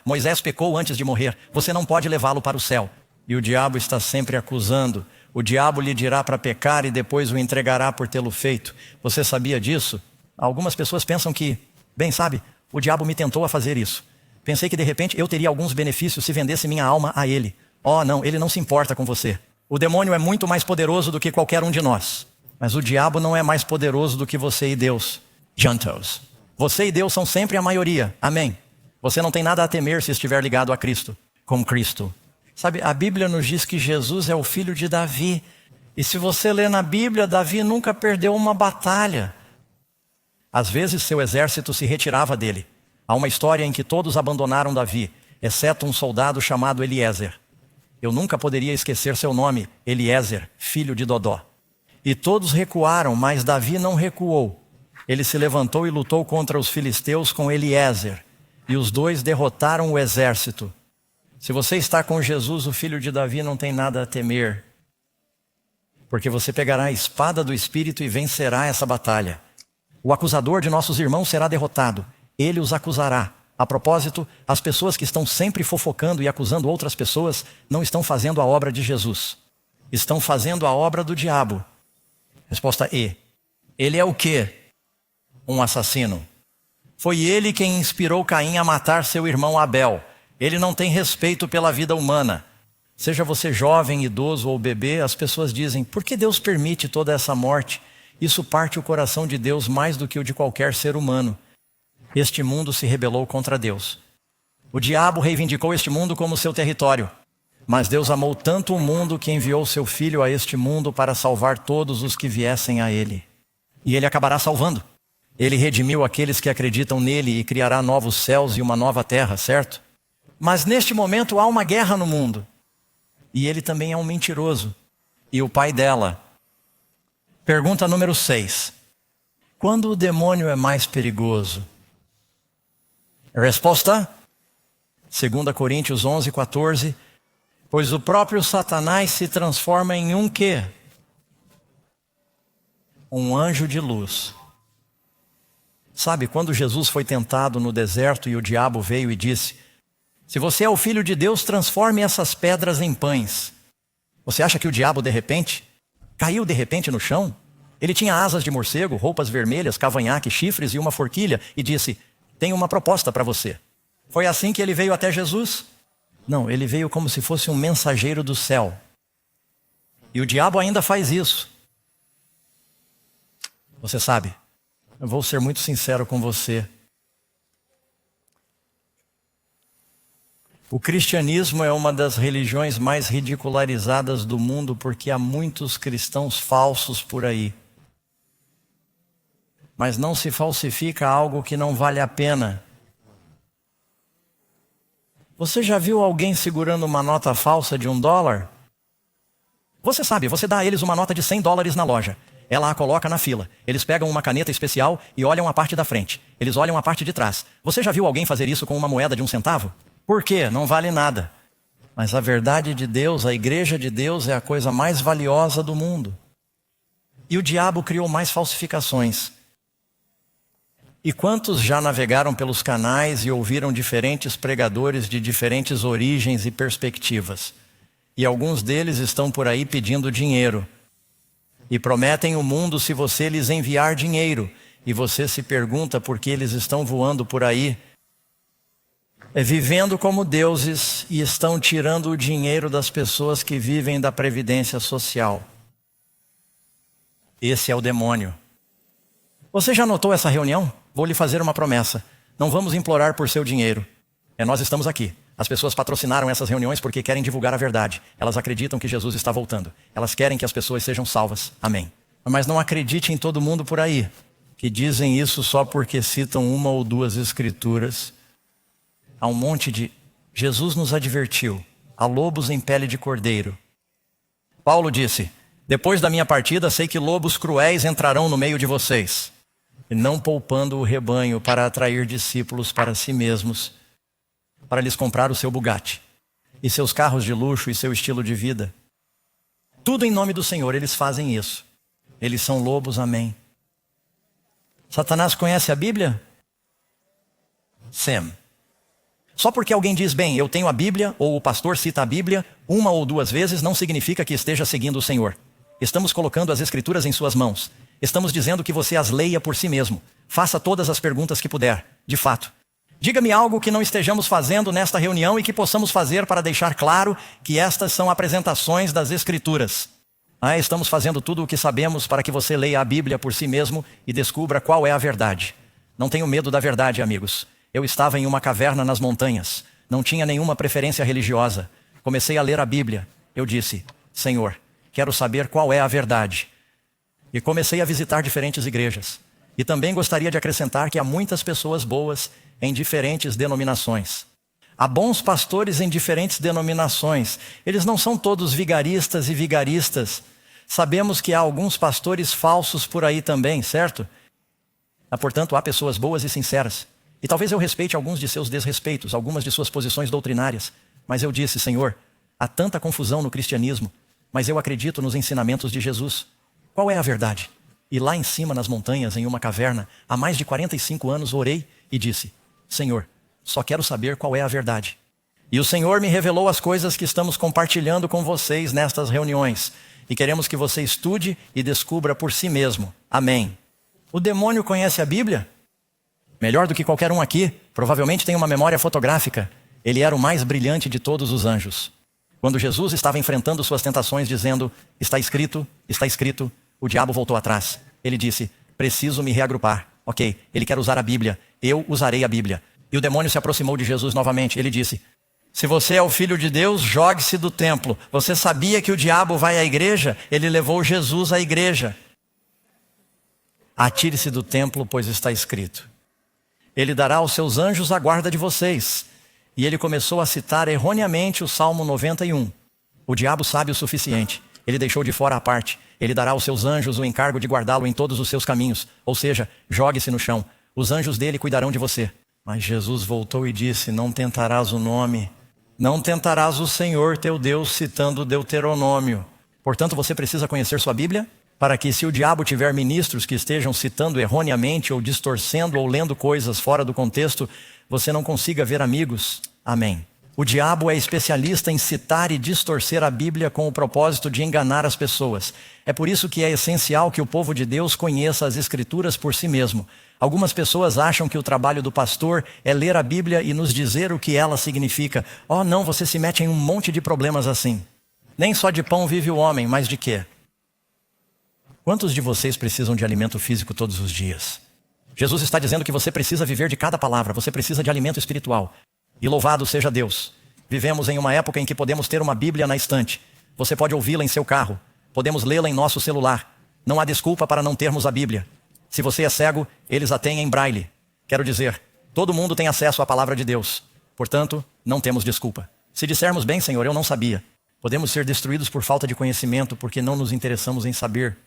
Moisés pecou antes de morrer. Você não pode levá-lo para o céu. E o diabo está sempre acusando. O diabo lhe dirá para pecar e depois o entregará por tê-lo feito. Você sabia disso? Algumas pessoas pensam que, o diabo me tentou a fazer isso. Pensei que de repente eu teria alguns benefícios se vendesse minha alma a ele. Não, ele não se importa com você. O demônio é muito mais poderoso do que qualquer um de nós. Mas o diabo não é mais poderoso do que você e Deus. Juntos. Você e Deus são sempre a maioria. Amém. Você não tem nada a temer se estiver ligado a Cristo. Com Cristo. A Bíblia nos diz que Jesus é o filho de Davi. E se você ler na Bíblia, Davi nunca perdeu uma batalha. Às vezes seu exército se retirava dele. Há uma história em que todos abandonaram Davi, exceto um soldado chamado Eliezer. Eu nunca poderia esquecer seu nome, Eliezer, filho de Dodó. E todos recuaram, mas Davi não recuou. Ele se levantou e lutou contra os filisteus com Eliezer. E os dois derrotaram o exército. Se você está com Jesus, o filho de Davi, não tem nada a temer. Porque você pegará a espada do Espírito e vencerá essa batalha. O acusador de nossos irmãos será derrotado. Ele os acusará. A propósito, as pessoas que estão sempre fofocando e acusando outras pessoas não estão fazendo a obra de Jesus. Estão fazendo a obra do diabo. Resposta E. Ele é o quê? Um assassino. Foi ele quem inspirou Caim a matar seu irmão Abel. Ele não tem respeito pela vida humana. Seja você jovem, idoso ou bebê, as pessoas dizem: por que Deus permite toda essa morte? Isso parte o coração de Deus mais do que o de qualquer ser humano. Este mundo se rebelou contra Deus. O diabo reivindicou este mundo como seu território. Mas Deus amou tanto o mundo que enviou seu Filho a este mundo para salvar todos os que viessem a ele. E ele acabará salvando. Ele redimiu aqueles que acreditam nele e criará novos céus e uma nova terra, certo? Mas neste momento há uma guerra no mundo. E ele também é um mentiroso. E o pai dela. Pergunta número 6. Quando o demônio é mais perigoso? Resposta? 2 Coríntios 11:14. Pois o próprio Satanás se transforma em um quê? Um anjo de luz. Quando Jesus foi tentado no deserto e o diabo veio e disse: se você é o filho de Deus, transforme essas pedras em pães. Você acha que o diabo de repente caiu de repente no chão? Ele tinha asas de morcego, roupas vermelhas, cavanhaque, chifres e uma forquilha e disse: tenho uma proposta para você. Foi assim que ele veio até Jesus? Não, ele veio como se fosse um mensageiro do céu. E o diabo ainda faz isso. Você sabe, eu vou ser muito sincero com você. O cristianismo é uma das religiões mais ridicularizadas do mundo porque há muitos cristãos falsos por aí. Mas não se falsifica algo que não vale a pena. Você já viu alguém segurando uma nota falsa de $1? Você sabe, você dá a eles uma nota de $100 na loja. Ela a coloca na fila. Eles pegam uma caneta especial e olham a parte da frente. Eles olham a parte de trás. Você já viu alguém fazer isso com uma moeda de $1? Por quê? Não vale nada. Mas a verdade de Deus, a igreja de Deus é a coisa mais valiosa do mundo. E o diabo criou mais falsificações. E quantos já navegaram pelos canais e ouviram diferentes pregadores de diferentes origens e perspectivas? E alguns deles estão por aí pedindo dinheiro. E prometem o mundo se você lhes enviar dinheiro. E você se pergunta por que eles estão voando por aí, vivendo como deuses e estão tirando o dinheiro das pessoas que vivem da previdência social. Esse é o demônio. Você já notou essa reunião? Vou lhe fazer uma promessa. Não vamos implorar por seu dinheiro. Nós estamos aqui. As pessoas patrocinaram essas reuniões porque querem divulgar a verdade. Elas acreditam que Jesus está voltando. Elas querem que as pessoas sejam salvas. Amém. Mas não acredite em todo mundo por aí, que dizem isso só porque citam uma ou duas escrituras. Há um monte de... Jesus nos advertiu. Há lobos em pele de cordeiro. Paulo disse: depois da minha partida, sei que lobos cruéis entrarão no meio de vocês, e não poupando o rebanho para atrair discípulos para si mesmos, para lhes comprar o seu Bugatti, e seus carros de luxo e seu estilo de vida. Tudo em nome do Senhor, eles fazem isso. Eles são lobos, amém. Satanás conhece a Bíblia? Sam. Só porque alguém diz, bem, eu tenho a Bíblia, ou o pastor cita a Bíblia, uma ou duas vezes, não significa que esteja seguindo o Senhor. Estamos colocando as Escrituras em suas mãos. Estamos dizendo que você as leia por si mesmo. Faça todas as perguntas que puder, de fato. Diga-me algo que não estejamos fazendo nesta reunião e que possamos fazer para deixar claro que estas são apresentações das Escrituras. Estamos fazendo tudo o que sabemos para que você leia a Bíblia por si mesmo e descubra qual é a verdade. Não tenho medo da verdade, amigos. Eu estava em uma caverna nas montanhas. Não tinha nenhuma preferência religiosa. Comecei a ler a Bíblia. Eu disse, Senhor, quero saber qual é a verdade. E comecei a visitar diferentes igrejas. E também gostaria de acrescentar que há muitas pessoas boas em diferentes denominações. Há bons pastores em diferentes denominações. Eles não são todos vigaristas e vigaristas. Sabemos que há alguns pastores falsos por aí também, certo? Portanto, há pessoas boas e sinceras. E talvez eu respeite alguns de seus desrespeitos, algumas de suas posições doutrinárias. Mas eu disse, Senhor, há tanta confusão no cristianismo, mas eu acredito nos ensinamentos de Jesus. Qual é a verdade? E lá em cima, nas montanhas, em uma caverna, há mais de 45 anos, orei e disse, Senhor, só quero saber qual é a verdade. E o Senhor me revelou as coisas que estamos compartilhando com vocês nestas reuniões. E queremos que você estude e descubra por si mesmo. Amém. O demônio conhece a Bíblia? Melhor do que qualquer um aqui. Provavelmente tem uma memória fotográfica. Ele era o mais brilhante de todos os anjos. Quando Jesus estava enfrentando suas tentações dizendo, está escrito, o diabo voltou atrás. Ele disse, preciso me reagrupar. Ok, ele quer usar a Bíblia. Eu usarei a Bíblia. E o demônio se aproximou de Jesus novamente. Ele disse, se você é o Filho de Deus, jogue-se do templo. Você sabia que o diabo vai à igreja? Ele levou Jesus à igreja. Atire-se do templo, pois está escrito. Ele dará aos seus anjos a guarda de vocês. E ele começou a citar erroneamente o Salmo 91. O diabo sabe o suficiente. Ele deixou de fora a parte. Ele dará aos seus anjos o encargo de guardá-lo em todos os seus caminhos. Ou seja, jogue-se no chão. Os anjos dele cuidarão de você. Mas Jesus voltou e disse, não tentarás o nome. Não tentarás o Senhor teu Deus, citando Deuteronômio. Portanto, você precisa conhecer sua Bíblia, para que se o diabo tiver ministros que estejam citando erroneamente, ou distorcendo, ou lendo coisas fora do contexto, você não consiga ver amigos. Amém. O diabo é especialista em citar e distorcer a Bíblia com o propósito de enganar as pessoas. É por isso que é essencial que o povo de Deus conheça as Escrituras por si mesmo. Algumas pessoas acham que o trabalho do pastor é ler a Bíblia e nos dizer o que ela significa. Oh, não, você se mete em um monte de problemas assim. Nem só de pão vive o homem, mas de quê? Quantos de vocês precisam de alimento físico todos os dias? Jesus está dizendo que você precisa viver de cada palavra, você precisa de alimento espiritual. E louvado seja Deus. Vivemos em uma época em que podemos ter uma Bíblia na estante. Você pode ouvi-la em seu carro. Podemos lê-la em nosso celular. Não há desculpa para não termos a Bíblia. Se você é cego, eles a têm em braille. Quero dizer, todo mundo tem acesso à palavra de Deus. Portanto, não temos desculpa. Se dissermos, bem, Senhor, eu não sabia. Podemos ser destruídos por falta de conhecimento porque não nos interessamos em saber.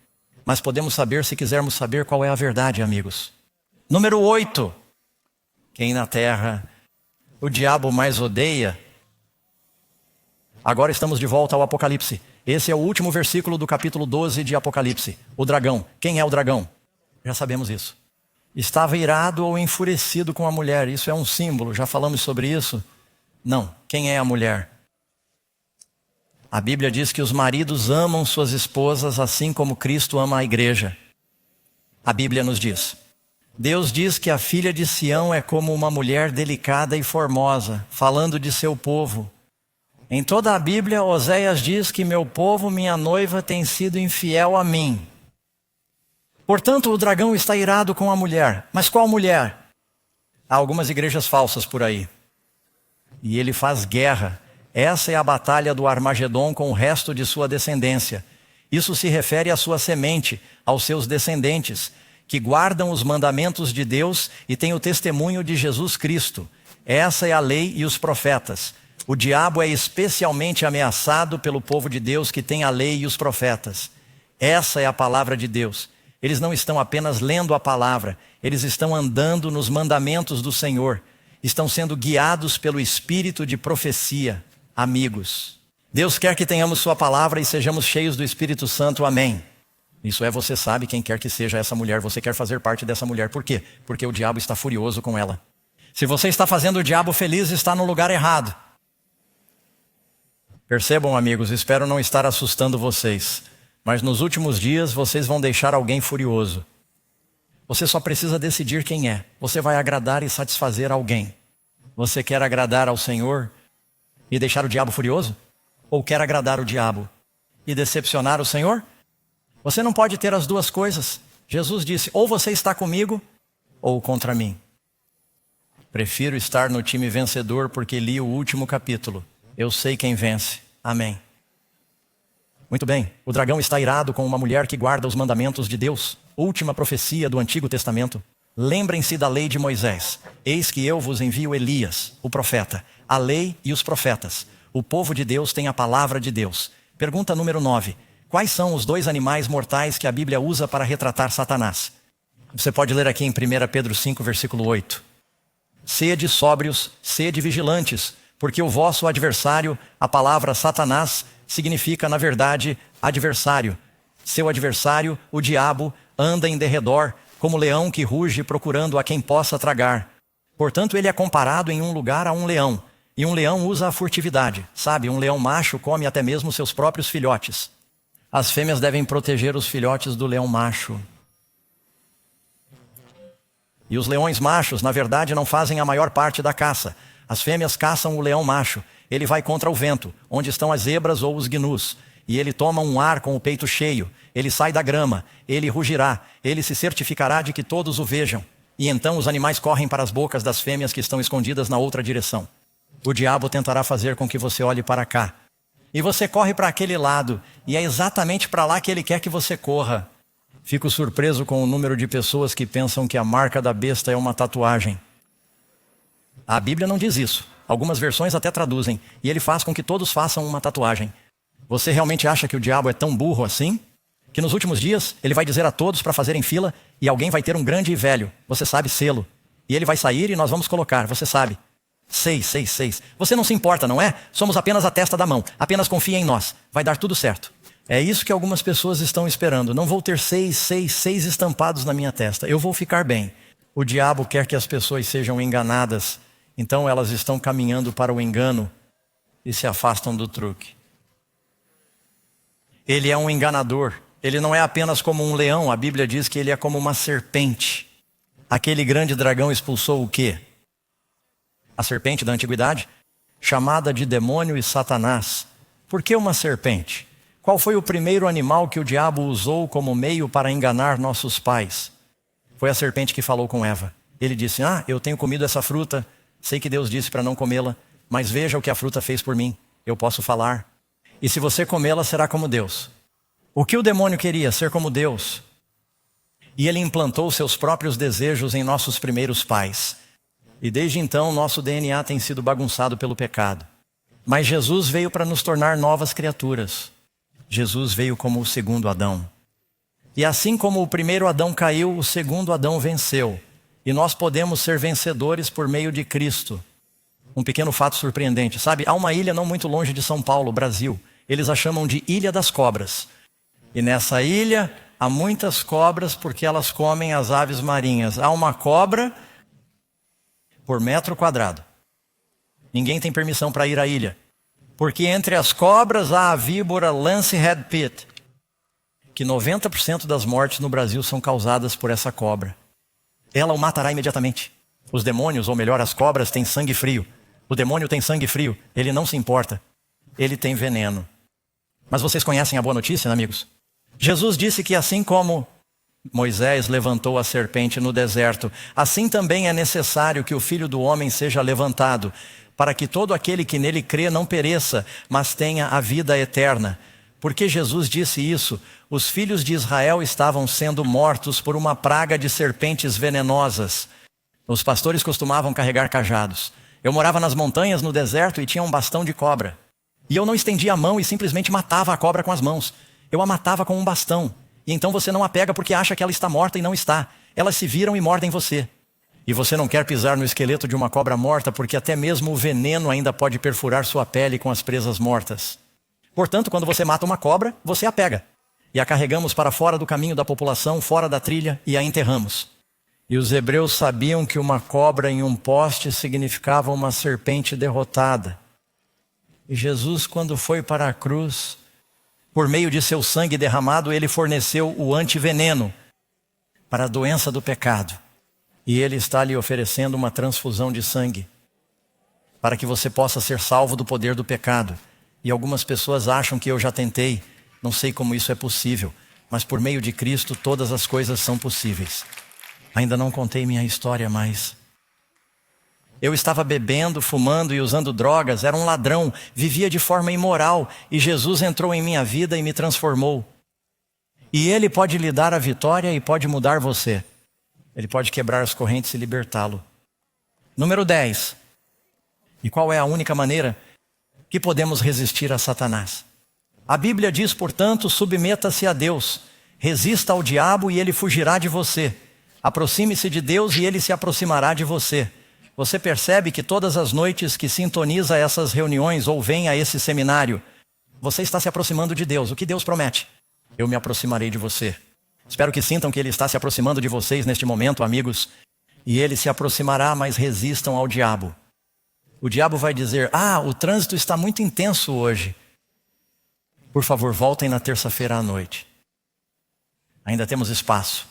Mas podemos saber se quisermos saber qual é a verdade, amigos. Número 8. Quem na terra o diabo mais odeia. Agora estamos de volta ao Apocalipse. Esse é o último versículo do capítulo 12 de Apocalipse. O dragão. Quem é o dragão? Já sabemos isso. Estava irado ou enfurecido com a mulher. Isso é um símbolo. Já falamos sobre isso? Não. Quem é a mulher? A Bíblia diz que os maridos amam suas esposas assim como Cristo ama a igreja. A Bíblia nos diz. Deus diz que a filha de Sião é como uma mulher delicada e formosa, falando de seu povo. Em toda a Bíblia, Oséias diz que meu povo, minha noiva, tem sido infiel a mim. Portanto, o dragão está irado com a mulher. Mas qual mulher? Há algumas igrejas falsas por aí. E ele faz guerra. Essa é a batalha do Armagedon com o resto de sua descendência. Isso se refere à sua semente, aos seus descendentes, que guardam os mandamentos de Deus e têm o testemunho de Jesus Cristo. Essa é a lei e os profetas. O diabo é especialmente ameaçado pelo povo de Deus que tem a lei e os profetas. Essa é a palavra de Deus. Eles não estão apenas lendo a palavra, eles estão andando nos mandamentos do Senhor. Estão sendo guiados pelo espírito de profecia. Amigos, Deus quer que tenhamos sua palavra e sejamos cheios do Espírito Santo. Amém. Isso é, você sabe quem quer que seja essa mulher. Você quer fazer parte dessa mulher. Por quê? Porque o diabo está furioso com ela. Se você está fazendo o diabo feliz, está no lugar errado. Percebam, amigos, espero não estar assustando vocês, mas nos últimos dias vocês vão deixar alguém furioso. Você só precisa decidir quem é. Você vai agradar e satisfazer alguém. Você quer agradar ao Senhor e deixar o diabo furioso? Ou quer agradar o diabo e decepcionar o Senhor? Você não pode ter as duas coisas. Jesus disse, ou você está comigo ou contra mim. Prefiro estar no time vencedor porque li o último capítulo. Eu sei quem vence. Amém. Muito bem, o dragão está irado com uma mulher que guarda os mandamentos de Deus. Última profecia do Antigo Testamento. Lembrem-se da lei de Moisés. Eis que eu vos envio Elias, o profeta, a lei e os profetas. O povo de Deus tem a palavra de Deus. Pergunta número 9. Quais são os dois animais mortais que a Bíblia usa para retratar Satanás? Você pode ler aqui em 1 Pedro 5, versículo 8. Sede sóbrios, sede vigilantes, porque o vosso adversário, a palavra Satanás, significa, na verdade, adversário. Seu adversário, o diabo, anda em derredor, como leão que ruge procurando a quem possa tragar. Portanto, ele é comparado em um lugar a um leão. E um leão usa a furtividade. Sabe, um leão macho come até mesmo seus próprios filhotes. As fêmeas devem proteger os filhotes do leão macho. E os leões machos, na verdade, não fazem a maior parte da caça. As fêmeas caçam o leão macho. Ele vai contra o vento, onde estão as zebras ou os gnus. E ele toma um ar com o peito cheio. Ele sai da grama. Ele rugirá. Ele se certificará de que todos o vejam. E então os animais correm para as bocas das fêmeas que estão escondidas na outra direção. O diabo tentará fazer com que você olhe para cá. E você corre para aquele lado. E é exatamente para lá que ele quer que você corra. Fico surpreso com o número de pessoas que pensam que a marca da besta é uma tatuagem. A Bíblia não diz isso. Algumas versões até traduzem. E ele faz com que todos façam uma tatuagem. Você realmente acha que o diabo é tão burro assim? Que nos últimos dias ele vai dizer a todos para fazerem fila e alguém vai ter um grande e velho. Você sabe, selo. E ele vai sair e nós vamos colocar. Você sabe. 6. Você não se importa, não é? Somos apenas a testa da mão. Apenas confie em nós. Vai dar tudo certo. É isso que algumas pessoas estão esperando. Não vou ter 6 estampados na minha testa. Eu vou ficar bem. O diabo quer que as pessoas sejam enganadas. Então elas estão caminhando para o engano e se afastam do truque. Ele é um enganador. Ele não é apenas como um leão. A Bíblia diz que ele é como uma serpente. Aquele grande dragão expulsou o quê? A serpente da antiguidade, chamada de demônio e Satanás. Por que uma serpente? Qual foi o primeiro animal que o diabo usou como meio para enganar nossos pais? Foi a serpente que falou com Eva. Ele disse, eu tenho comido essa fruta, sei que Deus disse para não comê-la, mas veja o que a fruta fez por mim. Eu posso falar. E se você comê-la, será como Deus. O que o demônio queria? Ser como Deus. E ele implantou seus próprios desejos em nossos primeiros pais. E desde então, nosso DNA tem sido bagunçado pelo pecado. Mas Jesus veio para nos tornar novas criaturas. Jesus veio como o segundo Adão. E assim como o primeiro Adão caiu, o segundo Adão venceu. E nós podemos ser vencedores por meio de Cristo. Um pequeno fato surpreendente, sabe? Há uma ilha não muito longe de São Paulo, Brasil. Eles a chamam de Ilha das Cobras. E nessa ilha há muitas cobras porque elas comem as aves marinhas. Há uma cobra por metro quadrado. Ninguém tem permissão para ir à ilha. Porque entre as cobras há a víbora Lancehead Pit, que 90% das mortes no Brasil são causadas por essa cobra. Ela o matará imediatamente. Os demônios, ou melhor, as cobras, têm sangue frio. O demônio tem sangue frio, ele não se importa. Ele tem veneno. Mas vocês conhecem a boa notícia, amigos? Jesus disse que assim como Moisés levantou a serpente no deserto, assim também é necessário que o Filho do Homem seja levantado, para que todo aquele que nele crê não pereça, mas tenha a vida eterna. Porque Jesus disse isso, os filhos de Israel estavam sendo mortos por uma praga de serpentes venenosas. Os pastores costumavam carregar cajados. Eu morava nas montanhas, no deserto, e tinha um bastão de cobra. E eu não estendia a mão e simplesmente matava a cobra com as mãos. Eu a matava com um bastão. E então você não a pega porque acha que ela está morta e não está. Elas se viram e mordem você. E você não quer pisar no esqueleto de uma cobra morta porque até mesmo o veneno ainda pode perfurar sua pele com as presas mortas. Portanto, quando você mata uma cobra, você a pega. E a carregamos para fora do caminho da população, fora da trilha, e a enterramos. E os hebreus sabiam que uma cobra em um poste significava uma serpente derrotada. E Jesus, quando foi para a cruz, por meio de seu sangue derramado, ele forneceu o antiveneno para a doença do pecado. E ele está lhe oferecendo uma transfusão de sangue, para que você possa ser salvo do poder do pecado. E algumas pessoas acham que eu já tentei, não sei como isso é possível, mas por meio de Cristo todas as coisas são possíveis. Ainda não contei minha história mais. Eu estava bebendo, fumando e usando drogas, era um ladrão, vivia de forma imoral, e Jesus entrou em minha vida e me transformou. E Ele pode lhe dar a vitória e pode mudar você. Ele pode quebrar as correntes e libertá-lo. Número 10. E qual é a única maneira que podemos resistir a Satanás? A Bíblia diz, portanto, submeta-se a Deus, resista ao diabo e ele fugirá de você. Aproxime-se de Deus e ele se aproximará de você. Você percebe que todas as noites que sintoniza essas reuniões ou vem a esse seminário, você está se aproximando de Deus. O que Deus promete? Eu me aproximarei de você. Espero que sintam que Ele está se aproximando de vocês neste momento, amigos. E Ele se aproximará, mas resistam ao diabo. O diabo vai dizer, o trânsito está muito intenso hoje. Por favor, voltem na terça-feira à noite. Ainda temos espaço.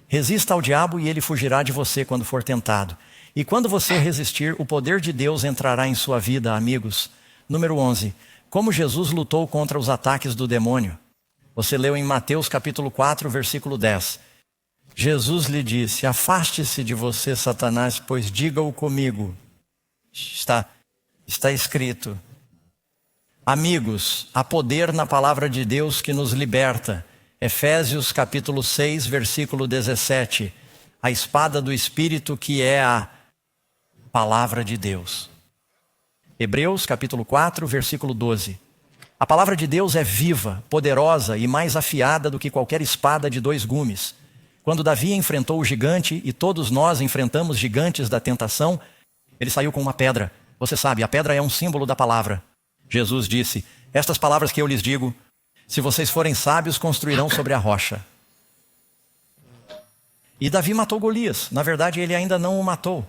Resista ao diabo e ele fugirá de você quando for tentado. E quando você resistir, o poder de Deus entrará em sua vida, amigos. Número 11. Como Jesus lutou contra os ataques do demônio. Você leu em Mateus capítulo 4, versículo 10. Jesus lhe disse, afaste-se de você, Satanás, pois diga-o comigo. Está escrito. Amigos, há poder na palavra de Deus que nos liberta. Efésios capítulo 6, versículo 17. A espada do Espírito que é a palavra de Deus. Hebreus capítulo 4, versículo 12. A palavra de Deus é viva, poderosa e mais afiada do que qualquer espada de 2 gumes. Quando Davi enfrentou o gigante, e todos nós enfrentamos gigantes da tentação, ele saiu com uma pedra. Você sabe, a pedra é um símbolo da palavra. Jesus disse, estas palavras que eu lhes digo, se vocês forem sábios, construirão sobre a rocha. E Davi matou Golias. Na verdade, ele ainda não o matou.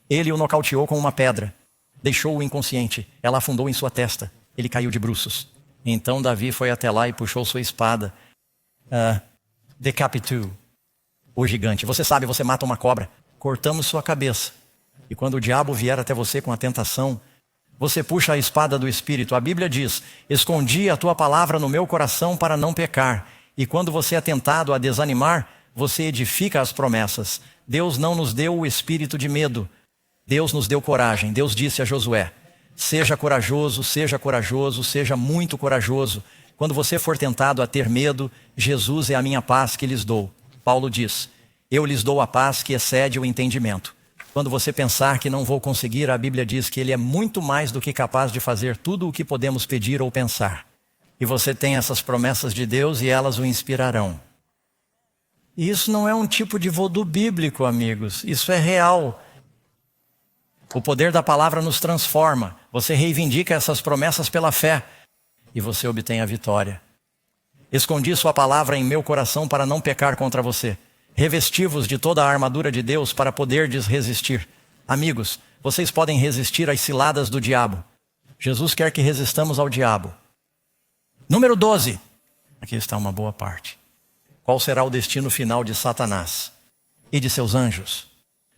Ele o nocauteou com uma pedra. Deixou-o inconsciente. Ela afundou em sua testa. Ele caiu de bruços. Então Davi foi até lá e puxou sua espada. Decapitou o gigante. Você sabe, você mata uma cobra. Cortamos sua cabeça. E quando o diabo vier até você com a tentação, você puxa a espada do Espírito. A Bíblia diz, escondi a tua palavra no meu coração para não pecar. E quando você é tentado a desanimar, você edifica as promessas. Deus não nos deu o espírito de medo, Deus nos deu coragem. Deus disse a Josué: seja corajoso, seja muito corajoso. Quando você for tentado a ter medo, Jesus é a minha paz que lhes dou. Paulo diz: eu lhes dou a paz que excede o entendimento. Quando você pensar que não vou conseguir, a Bíblia diz que Ele é muito mais do que capaz de fazer tudo o que podemos pedir ou pensar. E você tem essas promessas de Deus e elas o inspirarão. E isso não é um tipo de vodu bíblico, amigos. Isso é real. O poder da palavra nos transforma. Você reivindica essas promessas pela fé e você obtém a vitória. Escondi sua palavra em meu coração para não pecar contra você. Revesti-vos de toda a armadura de Deus para poderdes resistir. Amigos, vocês podem resistir às ciladas do diabo. Jesus quer que resistamos ao diabo. Número 12. Aqui está uma boa parte. Qual será o destino final de Satanás e de seus anjos?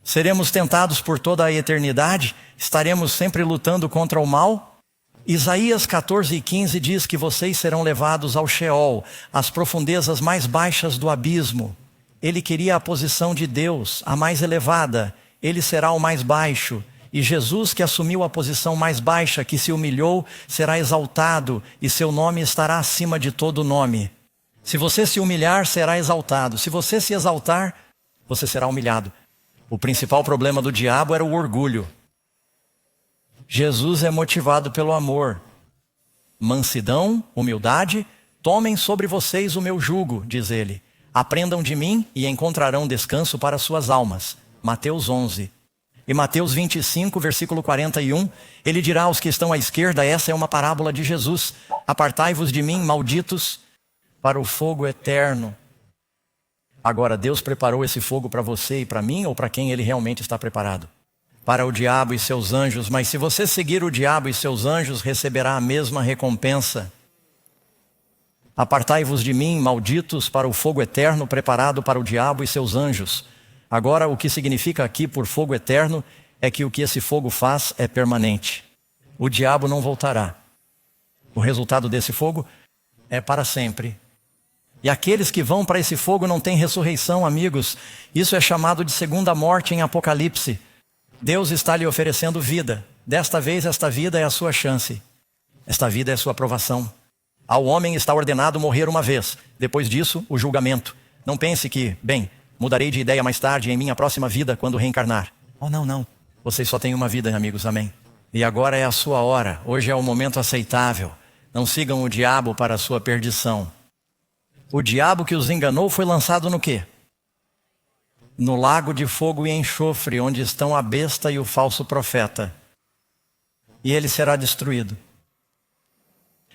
Seremos tentados por toda a eternidade? Estaremos sempre lutando contra o mal? Isaías 14:15 diz que vocês serão levados ao Sheol, às profundezas mais baixas do abismo. Ele queria a posição de Deus, a mais elevada. Ele será o mais baixo. E Jesus, que assumiu a posição mais baixa, que se humilhou, será exaltado, e seu nome estará acima de todo nome. Se você se humilhar, será exaltado. Se você se exaltar, você será humilhado. O principal problema do diabo era o orgulho. Jesus é motivado pelo amor. Mansidão, humildade, tomem sobre vocês o meu jugo, diz ele. Aprendam de mim e encontrarão descanso para suas almas. Mateus 11. E Mateus 25, versículo 41, ele dirá aos que estão à esquerda, essa é uma parábola de Jesus: apartai-vos de mim, malditos, para o fogo eterno. Agora, Deus preparou esse fogo para você e para mim, ou para quem ele realmente está preparado? Para o diabo e seus anjos. Mas se você seguir o diabo e seus anjos, receberá a mesma recompensa. Apartai-vos de mim, malditos, para o fogo eterno preparado para o diabo e seus anjos. Agora, o que significa aqui por fogo eterno é que o que esse fogo faz é permanente. O diabo não voltará. O resultado desse fogo é para sempre. E aqueles que vão para esse fogo não têm ressurreição, amigos. Isso é chamado de segunda morte em Apocalipse. Deus está lhe oferecendo vida. Desta vez, esta vida é a sua chance. Esta vida é a sua aprovação. Ao homem está ordenado morrer uma vez. Depois disso, o julgamento. Não pense que, bem, mudarei de ideia mais tarde em minha próxima vida quando reencarnar. Oh, não. Vocês só têm uma vida, amigos, amém. E agora é a sua hora. Hoje é o momento aceitável. Não sigam o diabo para a sua perdição. O diabo que os enganou foi lançado no quê? No lago de fogo e enxofre, onde estão a besta e o falso profeta. E ele será destruído.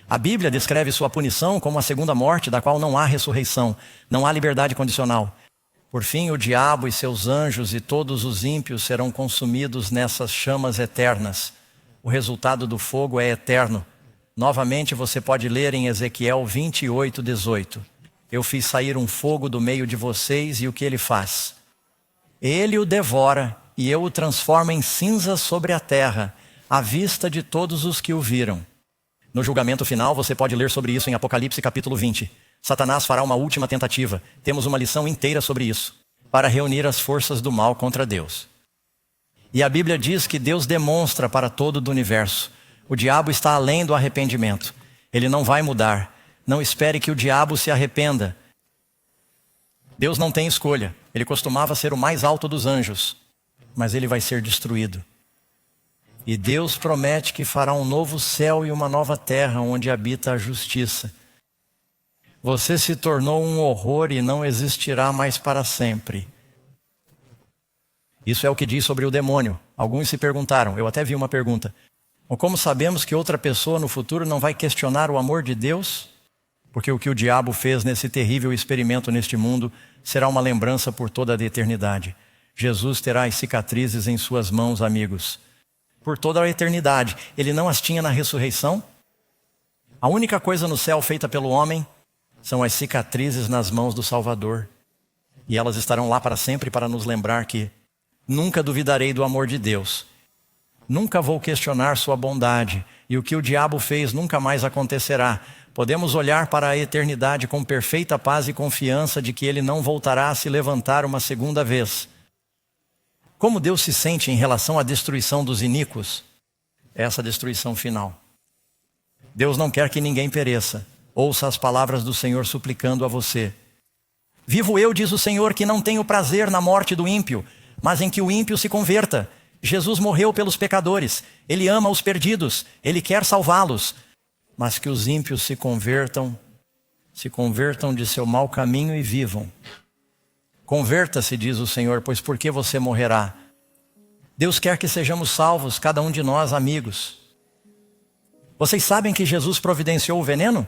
A Bíblia descreve sua punição como a segunda morte, da qual não há ressurreição, não há liberdade condicional. Por fim, o diabo e seus anjos e todos os ímpios serão consumidos nessas chamas eternas. O resultado do fogo é eterno. Novamente você pode ler em Ezequiel 28:18. Eu fiz sair um fogo do meio de vocês e o que ele faz? Ele o devora e eu o transformo em cinzas sobre a terra, à vista de todos os que o viram. No julgamento final, você pode ler sobre isso em Apocalipse capítulo 20. Satanás fará uma última tentativa. Temos uma lição inteira sobre isso, para reunir as forças do mal contra Deus. E a Bíblia diz que Deus demonstra para todo o universo. O diabo está além do arrependimento. Ele não vai mudar. Não espere que o diabo se arrependa. Deus não tem escolha. Ele costumava ser o mais alto dos anjos, mas ele vai ser destruído. E Deus promete que fará um novo céu e uma nova terra onde habita a justiça. Você se tornou um horror e não existirá mais para sempre. Isso é o que diz sobre o demônio. Alguns se perguntaram, eu até vi uma pergunta: como sabemos que outra pessoa no futuro não vai questionar o amor de Deus? Porque o que o diabo fez nesse terrível experimento neste mundo será uma lembrança por toda a eternidade. Jesus terá as cicatrizes em suas mãos, amigos, por toda a eternidade. Ele não as tinha na ressurreição? A única coisa no céu feita pelo homem são as cicatrizes nas mãos do Salvador. E elas estarão lá para sempre para nos lembrar que nunca duvidarei do amor de Deus. Nunca vou questionar sua bondade. E o que o diabo fez nunca mais acontecerá. Podemos olhar para a eternidade com perfeita paz e confiança de que ele não voltará a se levantar uma segunda vez. Como Deus se sente em relação à destruição dos iníquos? Essa destruição final. Deus não quer que ninguém pereça. Ouça as palavras do Senhor suplicando a você. Vivo eu, diz o Senhor, que não tenho prazer na morte do ímpio, mas em que o ímpio se converta. Jesus morreu pelos pecadores. Ele ama os perdidos. Ele quer salvá-los. Mas que os ímpios se convertam de seu mau caminho e vivam. Converta-se, diz o Senhor, pois por que você morrerá? Deus quer que sejamos salvos, cada um de nós, amigos. Vocês sabem que Jesus providenciou o veneno?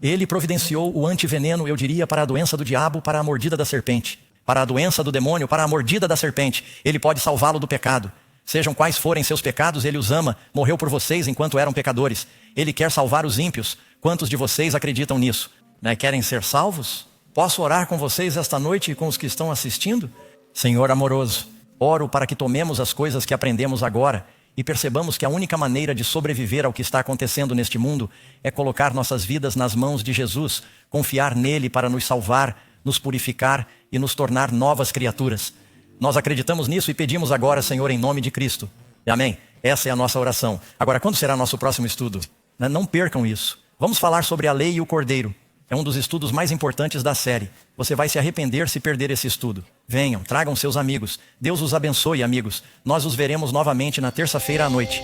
Ele providenciou o antiveneno, eu diria, para a doença do diabo, para a mordida da serpente. Para a doença do demônio, para a mordida da serpente. Ele pode salvá-lo do pecado. Sejam quais forem seus pecados, Ele os ama. Morreu por vocês enquanto eram pecadores. Ele quer salvar os ímpios. Quantos de vocês acreditam nisso? Querem ser salvos? Posso orar com vocês esta noite e com os que estão assistindo? Senhor amoroso, oro para que tomemos as coisas que aprendemos agora e percebamos que a única maneira de sobreviver ao que está acontecendo neste mundo é colocar nossas vidas nas mãos de Jesus, confiar nele para nos salvar, nos purificar e nos tornar novas criaturas. Nós acreditamos nisso e pedimos agora, Senhor, em nome de Cristo. Amém? Essa é a nossa oração. Agora, quando será nosso próximo estudo? Não percam isso. Vamos falar sobre a lei e o cordeiro. É um dos estudos mais importantes da série. Você vai se arrepender se perder esse estudo. Venham, tragam seus amigos. Deus os abençoe, amigos. Nós os veremos novamente na terça-feira à noite.